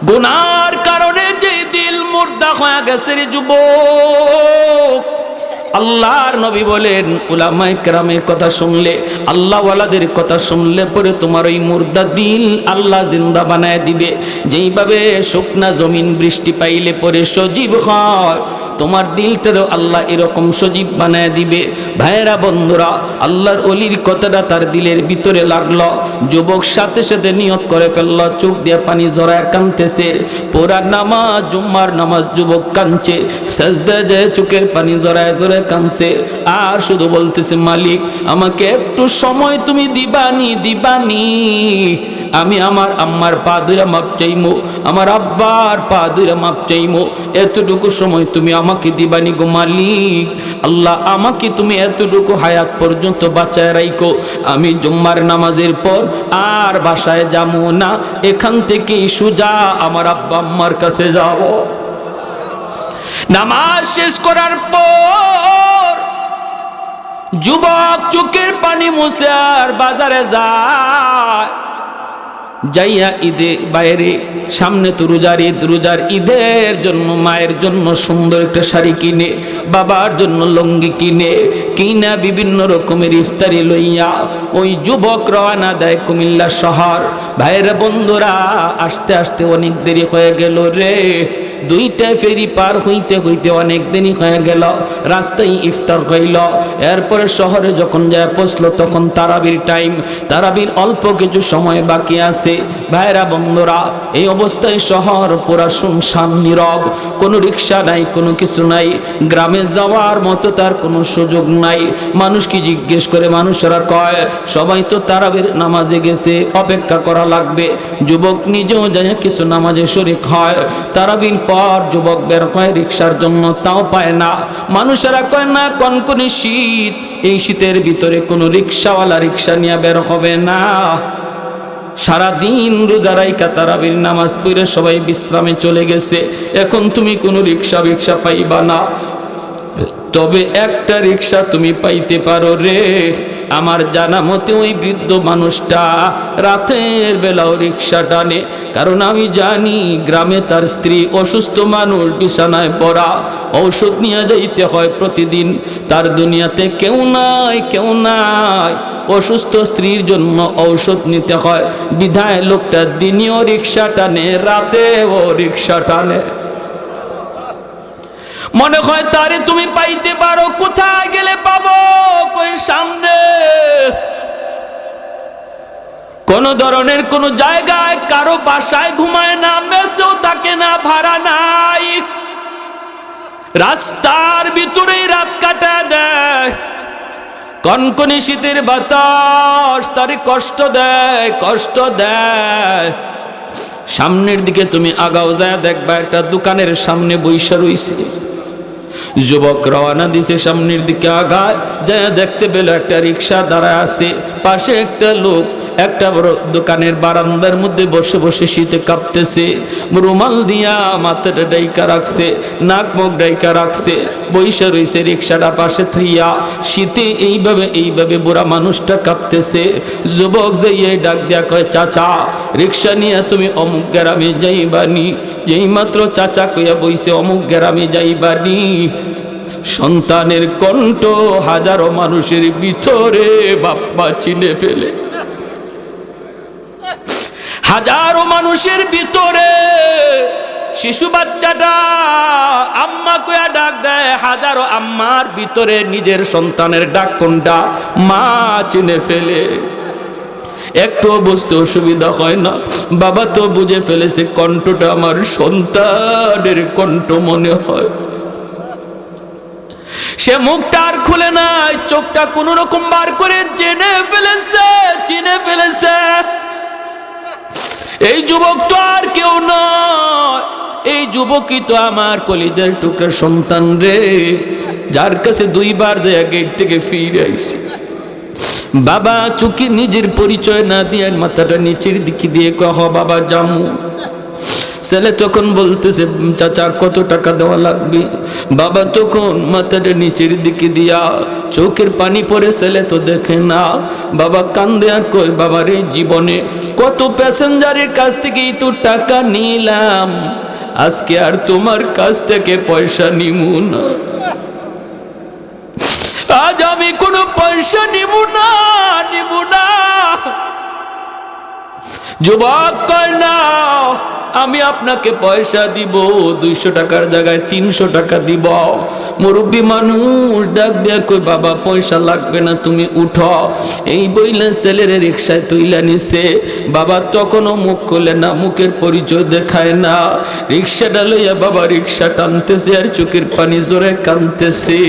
Speaker 1: গুনার কারণে যে দিল মুর্দা হয়ে গেছে রে যুবক, আল্লাহর নবী বলেন উলামায়ে কেরামের কথা শুনলে, আল্লাহ ওয়ালাদের কথা শুনলে পরে তোমার ওই মুর্দা দিল আল্লাহ জিন্দা বানায় দিবে। যেইভাবে শুকনা জমিন বৃষ্টি পাইলে পরে সজীব হয়, তোমার দিলটারও আল্লাহ এরকম সজীব বানায় দিবে। ভাইয়েরা বন্ধুরা, আল্লাহর ওলির কথাটা তার দিলের ভিতরে লাগলো। যুবক সাথে সাথে নিয়ত করে ফেললো, চোখ দিয়ে পানি জড়ায় কাঁদতেছে। পুরা নামাজ, জুম্মার নামাজ যুবক কাঁদছে, সাজদায় যায় চোখের পানি জড়ায় জড়ায় কাঁদছে, আর শুধু বলতেছে, মালিক আমাকে একটু সময় তুমি দিবানি দিবানি। আমি আমার আম্মার পা ধরে মাপ চাইমু, আমার আব্বার পা ধরে মাপ চাইমু, এতটুকু সময় তুমি আমাকে দিবানি গো মালিক। আল্লাহ আমাকে তুমি এতটুকু হায়াত পর্যন্ত বাঁচায় রাখো। আমি জুম্মার নামাজের পর আর বাসায় যাবো না, এখান থেকেই সোজা আমার আব্বা আম্মার কাছে যাব। নামাজ শেষ করার পর যুবক চোখের পানি মুছে আর বাজারে যায়। যাইয়া ঈদে বাইরে, সামনে তো রোজার ঈদ, রোজার ঈদের জন্য মায়ের জন্য সুন্দর একটা শাড়ি কিনে, বাবার জন্য লুঙ্গি কিনে, কিনা বিভিন্ন রকমের ইফতারি লইয়া ওই যুবক রওনা দেয় কুমিল্লা শহর। ভাইয়েরা বন্ধুরা, আস্তে আস্তে অনেক দেরি হয়ে গেল রে। দুইটা ফেরি পার হইতে হইতে অনেক দিনই হয়ে গেল। রাস্তায় ইফতার হইল। এরপরে শহরে যখন যায় পৌঁছলো, তখন তারাবির টাইম, তারাবির অল্প কিছু সময় বাকি আছে। ভাইরা বন্ধুরা, এই অবস্থায় শহর পুরা শুনশান নীরব, কোনো রিক্সা নাই, কোনো কিছু নাই। গ্রামে যাওয়ার মতো তার কোনো সুযোগ নাই। মানুষকে জিজ্ঞেস করে, মানুষেরা কয় সবাই তো তারাবির নামাজে গেছে, অপেক্ষা করা লাগবে। যুবক নিজেও যায় কিছু নামাজে শরীক হয়। তারাবির পর যুবক বের হয় রিক্সার জন্য, তাও পায় না। মানুষেরা কয় না, কনকনে শীত, এই শীতের ভিতরে কোনো রিক্সাওয়ালা রিক্সা নিয়ে বের হবে না। সারাদিন রোজা রাইখা তারাবির নামাজ পড়ে সবাই বিশ্রামে চলে গেছে। এখন তুমি কোনো রিক্সা পাইবা না, তবে একটা রিক্সা তুমি পাইতে পারো রে। আমার জানা মতে ওই বৃদ্ধ মানুষটা রাতের বেলাও রিক্সা টানে, কারণ আমি জানি গ্রামে তার স্ত্রী অসুস্থ মানুষ, বিছানায় পড়া, ঔষধ নিয়ে যাইতে হয় প্রতিদিন। তার দুনিয়াতে কেউ নাই, কেউ নাই। অসুস্থ স্ত্রীর জন্য ঔষধ নিতে হয়, বিধায় লোকটা দিনেও রিক্সা টানে, রাতেও রিক্সা টানে। মনে হয় তারে তুমি পাইতে পারো, কোথায় গেলে পাবো? কই সামনে কোন ধরনের কোন জায়গায় কারো বাসায় ঘুমায় না, মেসেও থাকে না, ভাড়া নাই, রাস্তার ভিতরেই রাত কাটা দেয়। কনকনে শীতের বাতাস তারে কষ্ট দেয়, কষ্ট দেয়। সামনের দিকে তুমি আগাও যায় দেখবা একটা দোকানের সামনে বইসা রইছে। যুবক রওনা দিছে সামনের দিকে, আগায় যায় দেখতে পেল একটা রিক্সা দাঁড়ায় আছে, পাশে একটা লোক একটা বড় দোকানের বারান্দার মধ্যে বসে বসে শীতে কাঁপতেছে। রুমাল দিয়া মাথাটা ডাইকা রাখছে, নাক মুখ ডাইকা রাখছে, বইসা রইছে রিক্সাটা পাশে থইয়া। শীতে এইভাবে বুড়া মানুষটা কাঁপতেছে। যুবক যাইয়ে ডাক দিয়া কয়, চাচা রিক্সা নিয়ে তুমি অমুক গ্রামে যাইবানি। যেই মাত্র চাচা কইয়া বইছে অমুক গ্রামে যাইবানি, সন্তানের কণ্ঠ হাজারো মানুষের ভিতরে বাপ্পা চিনে ফেলে। হাজারো মানুষের ভিতরে শিশু বাচ্চাটা আম্মা কইয়া ডাক দেয়, হাজারো আম্মার ভিতরে নিজের সন্তানের ডাক কোনটা মা চিনে ফেলে। একটু বুঝতে অসুবিধা হয় না, বাবা তো বুঝে ফেলেছে কণ্ঠটা আমার সন্তানের কণ্ঠ মনে হয়। সে মুখটা আর খুলে নাই, চোখটা কোন রকম বার করে চিনে ফেলেছে। এই যুবক তো আর কেউ নয়, এই যুবকই তো আমার কলিজার টুকরা সন্তান রে, যার কাছে দুইবার যায় গেট থেকে ফিরে আইছে। বাবা চুকি নিজের পরিচয় না দিয়ে মাথাটা নিচের দিকে দিয়ে কহ বাবা জামু। ছেলে তখন বলতেছে চাচা কত টাকা দেওয়া লাগবে? বাবা তখন মাথাটা নিচের দিকে দিয়া চোখের পানি পড়ে, ছেলে তো দেখে না। বাবা কান্দে আর কই বাবার এই জীবনে কত প্যাসেঞ্জারের কাছ থেকে তো টাকা নিলাম, আজকে আর তোমার কাছ থেকে পয়সা নিব না, আজ আমি কোনো পয়সা নিব না। যুবক কয় না আমি আপনাকে পয়সা দিব, 200 টাকার জায়গায় 300 টাকা দিব। মুরব্বী মানুষ ডাক দেয়া কই বাবা পয়সা লাগবে না, তুমি উঠো। এই বইলে ছেলের রিক্সায় তুইলা নিছে। বাবা তখনও মুখ খুলে না, মুখের পরিচয় দেখায় না। রিক্সাটা লইয়া বাবা রিক্সা টানতেছে আর চোখের পানি জোরে কাঁদতেছে।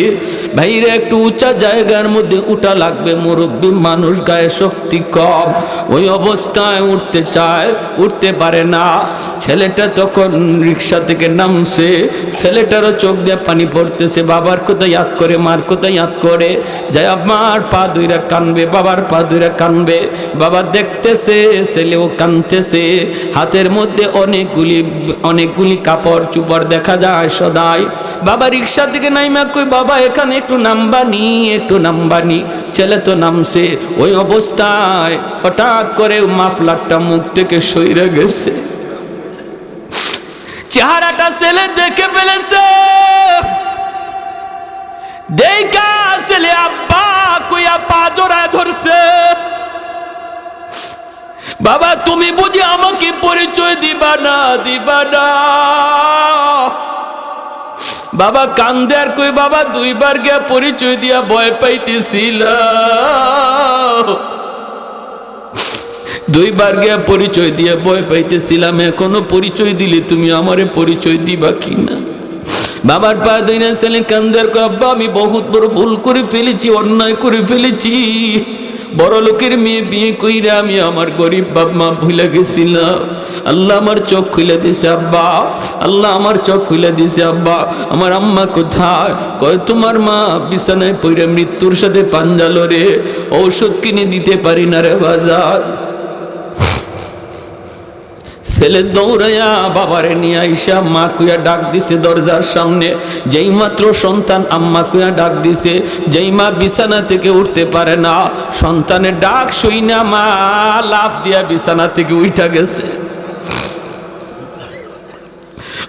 Speaker 1: ভাইরে একটু উঁচা জায়গার মধ্যে উঠা লাগবে, মুরব্বী মানুষ গায়ে শক্তি কম, ওই অবস্থায় উঠতে চায়, উঠতে পারে না। ছেলেটা তখন রিক্সা থেকে নামছে, ছেলেটারও চোখ দিয়ে পানি পড়তেছে। বাবার কথা ইয়াদ করে, মার কথা ইয়াদ করে, যাই আমার পা দুইরা কানবে, বাবার পা দুইরা কানবে। বাবা দেখতেছে ছেলেও কানতেছে, হাতের মধ্যে অনেকগুলি কাপড় চুপড় দেখা যায় সদাই। বাবা রিক্সা থেকে নাইমা কই বাবা এখানে একটু নামবানি। ছেলে তো নামছে, ওই অবস্থায় হঠাৎ করে মাফলারটা মুখ থেকে সইরে গেছে। চেহারাটা ছেলে দেখে ফেলেছে, দেখা ছেলে আব্বা কইয়া পা জোড়ায় ধরছে। বাবা তুমি বুঝি আমাকে পরিচয় দিবা না? বাবা কান্দে আর কই বাবা দুইবার গিয়া পরিচয় দিয়া ভয় পাইতেছিলাম, দুইবার গিয়া পরিচয় দিয়ে ভয় পাইতেছিলাম, এখনো পরিচয় দিলে তুমি আমারে পরিচয় দিবা কিনা? বাবার পা ধরে ছেলে কান্দার কই আব্বা আমি বহুত বড় ভুল করে ফেলেছি, অন্যায় করে ফেলেছি। বড় লোকের মেয়ে বিয়ে কইরা আমি আমার গরিব বাপ মা ভুলে গেছিলাম। আল্লাহ আমার চোখ খুলে দিছে আব্বা, আল্লাহ আমার চোখ খুলে দিছে আব্বা। আমার আম্মা কোথায়? কয় তোমার মা বিছানায় পড়ে মৃত্যুর সাথে পাঞ্জা লড়ে, ঔষধ কিনে দিতে পারি না রে বাজার। ছেলে দৌড়াইয়া বাবারে নিয়ে আইসা মা কুয়া ডাক দিছে দরজার সামনে। যেই মাত্র সন্তান আম্মা কুয়া ডাক দিছে, যেই মা বিছানা থেকে উঠতে পারে না, সন্তানের ডাক শুইনা মা লাফ দিয়া বিছানা থেকে উঠা গেছে।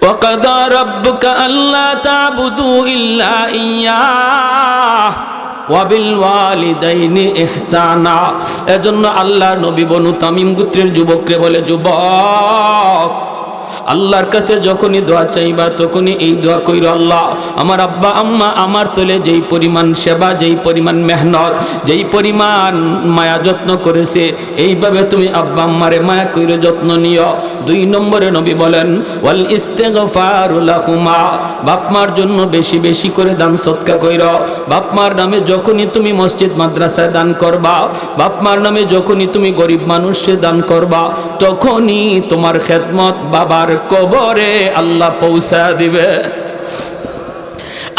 Speaker 1: ওয়াকাদা রাব্বুকা আল্লা তা'বুদু ইল্লা ইয়্যাহ ওয়াবিল ওয়ালিদাইনি ইহসানা। এজন্য আল্লাহর নবী বনু তামিম গোত্রের যুবকরে বলে, যুবক আল্লাহর কাছে যখনই দোয়া চাইবা তখনই এই দোয়া কইরো, আল্লাহ আমার আব্বা আম্মা আমার তোলে যেই পরিমাণ সেবা, যেই পরিমাণ মেহনত, যেই পরিমাণ মায়া যত্ন করেছে, এইভাবে তুমি আব্বা আম্মারে মায়া কইরো, যত্ন নিও। 2 নম্বরে নবী বলেন ওয়াল ইস্তিগফারু লাহুমা, বাপ মার জন্য বেশি বেশি করে দান সদকা কইরো। বাপ মার নামে যখনই তুমি মসজিদ মাদ্রাসায় দান করবা, বাপ মার নামে যখনই তুমি গরিব মানুষে দান করবা, তখনই তোমার খেদমত বাবার কবরে আল্লাহ পৌঁছা দিবে।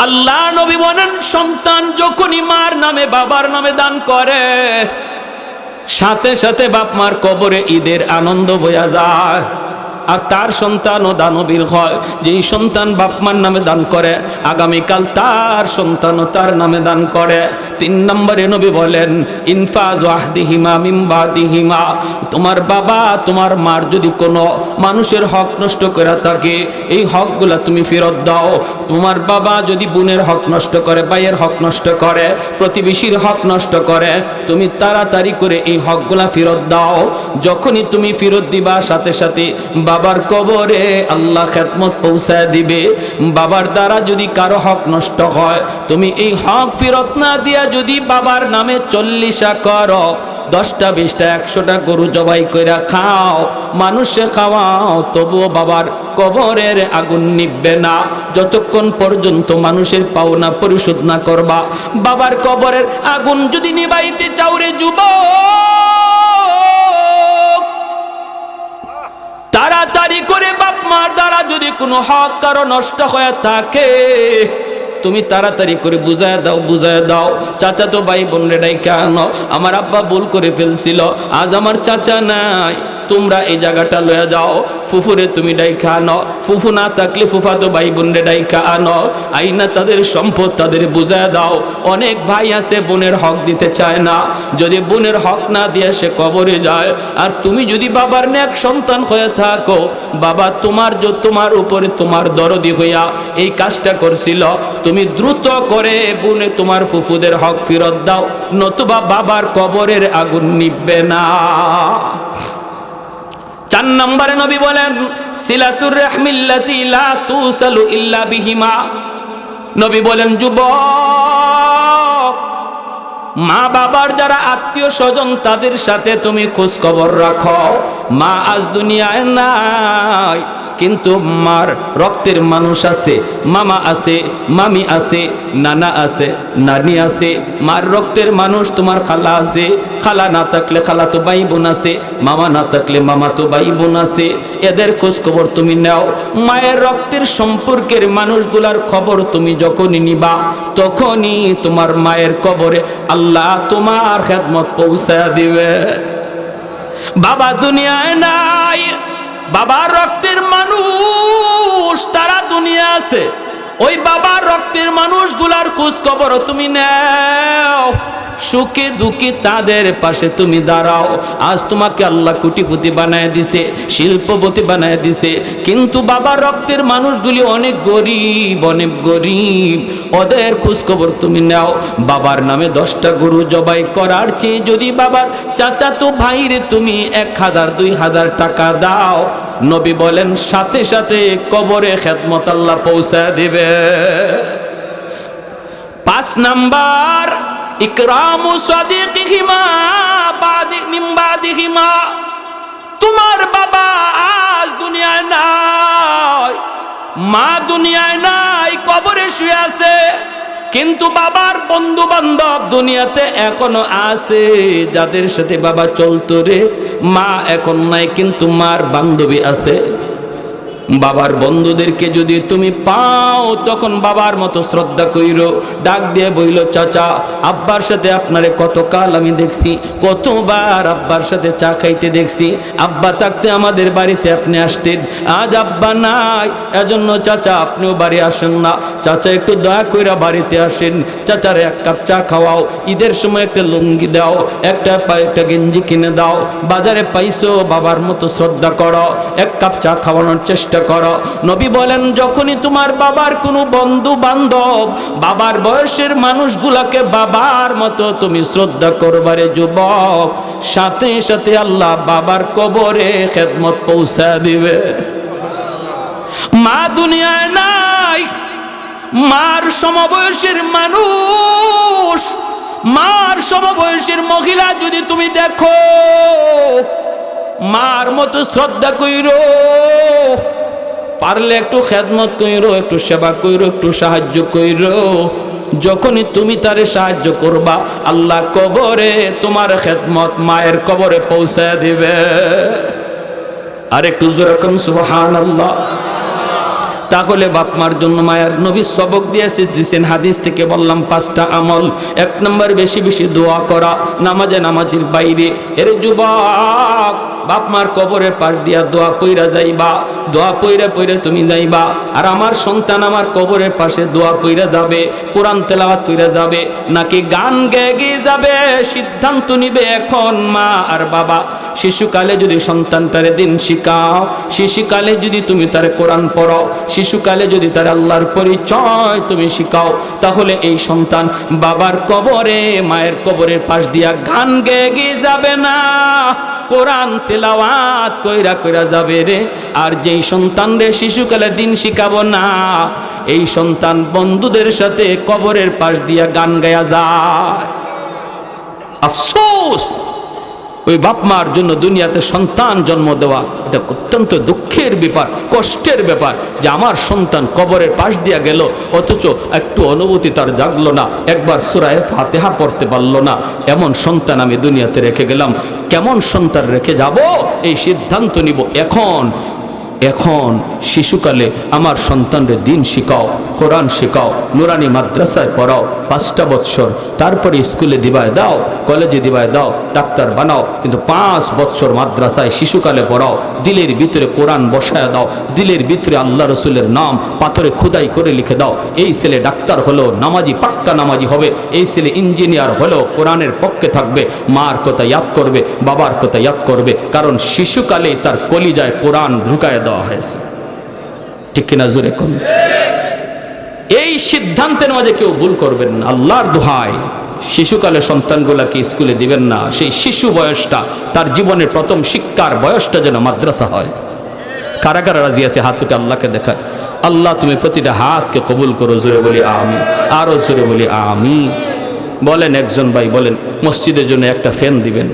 Speaker 1: আল্লাহ নবী বলেন সন্তান যখনই মার নামে বাবার নামে দান করে, সাথে সাথে বাপ মার কবরে ঈদের আনন্দ বয়া যায়। আর তার সন্তানও দানবীর হয়, যেই সন্তান বাপ মার নামে দান করে আগামীকাল তার সন্তানও তার নামে দান করে। 3 নম্বরে নবী বলেন ইনফাজ ওয়াহদিহিমা মিন বাদিহিমা, তোমার বাবা তোমার মার যদি কোনো মানুষের হক নষ্ট করে থাকে, এই হকগুলা তুমি ফেরত দাও। তোমার বাবা যদি বোনের হক নষ্ট করে, ভাইয়ের হক নষ্ট করে, প্রতিবেশীর হক নষ্ট করে, তুমি তাড়াতাড়ি করে এই হকগুলা ফেরত দাও। যখনই তুমি ফেরত দিবা, সাথে সাথে বাবার কবরে আল্লাহ খেদমত পৌঁছায় দিবে। বাবার দ্বারা যদি কারো হক নষ্ট হয়, তুমি এই হক ফেরত না দিয়া যদি বাবার নামে 40 করো, 10টা 20টা 100টা গরু জবাই কইরা খাও, মানুষে খাওয়াও, তবুও বাবার কবরের আগুন নিভবে না যতক্ষণ পর্যন্ত মানুষের পাওনা পরিশোধ না করবা। বাবার কবরের আগুন যদি নিভাইতে চাও রে যুবক, তাড়াতাড়ি করে বাপ মার দ্বারা যদি কোনো হক কারো নষ্ট হয়ে থাকে তুমি তাড়াতাড়ি করে বুঝায় দাও। চাচা তো ভাই বোন রে ডাইকা আনো, আমার আব্বা ভুল করে ফেলছিল, আজ আমার চাচা নাই, তোমরা এই জায়গাটা লয়ে যাও। ফুফুরে তুমি ডাইকা আনো, ফুফু না থাকলে ফুফা তো ভাই বোন রে ডাইকা আনো, আইনা তাদের সম্পদ তাদের বুঝায় দাও। অনেক ভাই আছে বোনের হক দিতে চায় না, যদি বোনের হক না দিয়ে সে কবরে যায়। আর তুমি যদি বাবার নেক সন্তান হয়ে থাকো, বাবা তোমার উপরে তোমার দরদি হইয়া এই কাজটা করছিল, তুমি দ্রুত করে বোনে তোমার ফুফুদের হক ফেরত দাও, নতুবা বাবার কবরের আগুন নিভবে না। 4 নম্বরে নবী বলেন সিলাতুর রাহমিল্লাতি লা তুসালু ইল্লা বিহিমা। নবী বলেন যুবক, মা বাবার যারা আত্মীয় স্বজন তাদের সাথে তুমি খোঁজ খবর রাখো। মা আজ দুনিয়ায় নাই, কিন্তু মার রক্তের মানুষ আছে, মামা আছে, মামি আছে, নানা আছে, নানি আছে। মার রক্তের মানুষ তোমার খালা আছে, খালা না থাকলে খালা তো ভাই বোন আছে, মামা না থাকলে মামা তো ভাই বোন আছে। এদের খোঁজ খবর তুমি নাও। মায়ের রক্তের সম্পর্কের মানুষগুলার খবর তুমি যখনই নিবা, তখনই তোমার মায়ের কবরে আল্লাহ তোমার খেদমত পৌঁছায়া দিবে। বাবা দুনিয়ায় নাই, বাবার রক্তের মানুষ তারা দুনিয়া আছে, ওই বাবার রক্তের মানুষগুলার খোঁজ খবর তুমি নাও। সুখে দুঃখে তাদের পাশে তুমি দাঁড়াও। আজ তোমাকে আল্লাহ কোটিপতি বানায় দিছে, শিল্পপতি বানায় দিছে, কিন্তু বাবার রক্তের মানুষগুলি অনেক গরিব, ওদের খোঁজ খবর তুমি নাও। বাবার নামে 10টা গরু জবাই করার চেয়ে যদি বাবার চাচাতো ভাইরে তুমি 1000 2000 টাকা দাও, নবী বলেন সাথে সাথে কবরে খেদমত আল্লাহ পৌঁছায় দিবে। 5 নাম্বার ইকরামু সাদিকিহিমা মিন বাদিহিমা। তোমার বাবা আজ দুনিয়ায় নাই, মা দুনিয়ায় নাই, কবরে শুয়ে আছে, কিন্তু বাবার বন্ধু বান্ধব দুনিয়াতে এখনো আছে, যাদের সাথে বাবা চলতো রে। মা এখন নাই, কিন্তু মার বান্ধবী আছে। বাবার বন্ধুদেরকে যদি তুমি পাও, তখন বাবার মতো শ্রদ্ধা কইরো, ডাক দিয়ে বইল চাচা, আব্বার সাথে আপনারে কতকাল আমি দেখছি, কতবার আব্বার সাথে চা খাইতে দেখছি, আব্বা থাকতে আমাদের বাড়িতে আপনি আসতেন, আজ আব্বা নাই, এজন্য চাচা আপনিও বাড়ি আসেন না। চাচা একটু দয়া কইরা বাড়িতে আসেন, চাচারে 1 কাপ চা খাওয়াও, ঈদের সময় একটা লুঙ্গি দাও, একটা গেঞ্জি কিনে দাও, বাজারে পাইছো, বাবার মতো শ্রদ্ধা করো, 1 কাপ চা খাওয়ানোর চেষ্টা করো। নবী বলেন যখনই তোমার বাবার কোনো বন্ধু বান্ধব বাবার বয়সের মানুষগুলাকে বাবার মতো তুমি শ্রদ্ধা করবারে যুবক, সাথে সাথে আল্লাহ বাবার কবরে খেদমত পৌঁছা দিবে। মা দুনিয়ায় নাই, মার সমবয়সের মানুষ, মার সমবয়সের মহিলা যদি তুমি দেখো, মার মতো শ্রদ্ধা কইরো, পারলে একটু খেদমত কইরো, একটু সেবা কইরো, একটু সাহায্য কইরো। যখনই তুমি তারে সাহায্য করবা, আল্লাহ কবরে তোমার খেদমত মায়ের কবরে পৌঁছায় দিবে। আর একটু জোরে কোন সুবহানাল্লাহ। তাহলে বাপ মার জন্য মায়ের নবী সবক দিয়েছেন, হাদিস থেকে বললাম 5টা আমল। 1 নম্বর বেশি বেশি দোয়া করা, নামাজের বাইরে। এর যুবক, বাপ মার কবরের পাশ দিয়া দোয়া পইরা যাইবা, দোয়া পইরা তুমি যাইবা। আর আমার সন্তান আমার কবরের পাশে দোয়া পইরা যাবে, কোরআন তেলাওয়াত কইরা যাবে, নাকি গান গেয়ে যাবে, সিদ্ধান্ত নিবে এখন মা আর বাবা। শিশুকালে যদি সন্তানটারে দিন শিখাও, শিশুকালে যদি তুমি তার কোরআন পড়ো, শিশুকালে যদি তার আল্লাহর পরিচয় তুমি শিখাও, তাহলে এই সন্তান বাবার কবরে মায়ের কবরের পাশ দিয়া গান গেয়ে যাবে না, কোরআন তেলাওয়াত কইরা যাবে রে। আর যেই সন্তান রে শিশুকালে দিন শিখাবো না, এই সন্তান বন্ধুদের সাথে কবরের পাশ দিয়া গান গায়া যায়। আফসোস, ওই বাপ মার জন্য দুনিয়াতে সন্তান জন্ম দেওয়া এটা অত্যন্ত দুঃখের ব্যাপার, কষ্টের ব্যাপার, যে আমার সন্তান কবরের পাশ দিয়া গেল, অথচ একটু অনুভূতি তার জাগলো না, একবার সূরা ফাতিহা পড়তে পারলো না। এমন সন্তান আমি দুনিয়াতে রেখে গেলাম, কেমন সন্তান রেখে যাব এই সিদ্ধান্ত নিব এখন। শিশুকালে আমার সন্তানরে দিন শিখাও, কোরআন শিখাও, নুরানি মাদ্রাসায় পড়াও 5টা বৎসর, তারপরে স্কুলে দিবায় দাও, কলেজে দিবায় দাও, ডাক্তার বানাও, কিন্তু 5 বৎসর মাদ্রাসায় শিশুকালে পড়াও, দিলের ভিতরে কোরআন বসায় দাও, দিলের ভিতরে আল্লাহ রসুলের নাম পাথরে খোদাই করে লিখে দাও। এই ছেলে ডাক্তার হলো, নামাজি, পাক্কা নামাজি হবে, এই ছেলে ইঞ্জিনিয়ার হলো, কোরআনের পক্ষে থাকবে, মার কথা ইয়াদ করবে, বাবার কথা ইয়াদ করবে, কারণ শিশুকালে তার কলিজায় কোরআন ঢুকায় দেওয়া হয়েছে। ঠিক কিনা জোরে কোন? এই সিদ্ধান্তের মাঝে কেউ ভুল করবেন না, আল্লাহর দোহাই। শিশুকালে সন্তানগুলাকে স্কুলে দিবেন না, সেই শিশু বয়সটা, তার জীবনের প্রথম শিক্ষার বয়সটা যেন মাদ্রাসা হয়। কারা কারা রাজি আছে হাত উঠে আল্লাহকে দেখায়। আল্লাহ তুমি প্রতিটা হাতকে কবুল করো, জোরে বলি আমিন, আরো জোরে বলি আমিন। বলেন একজন ভাই, বলেন মসজিদের জন্য একটা ফ্যান দিবেন।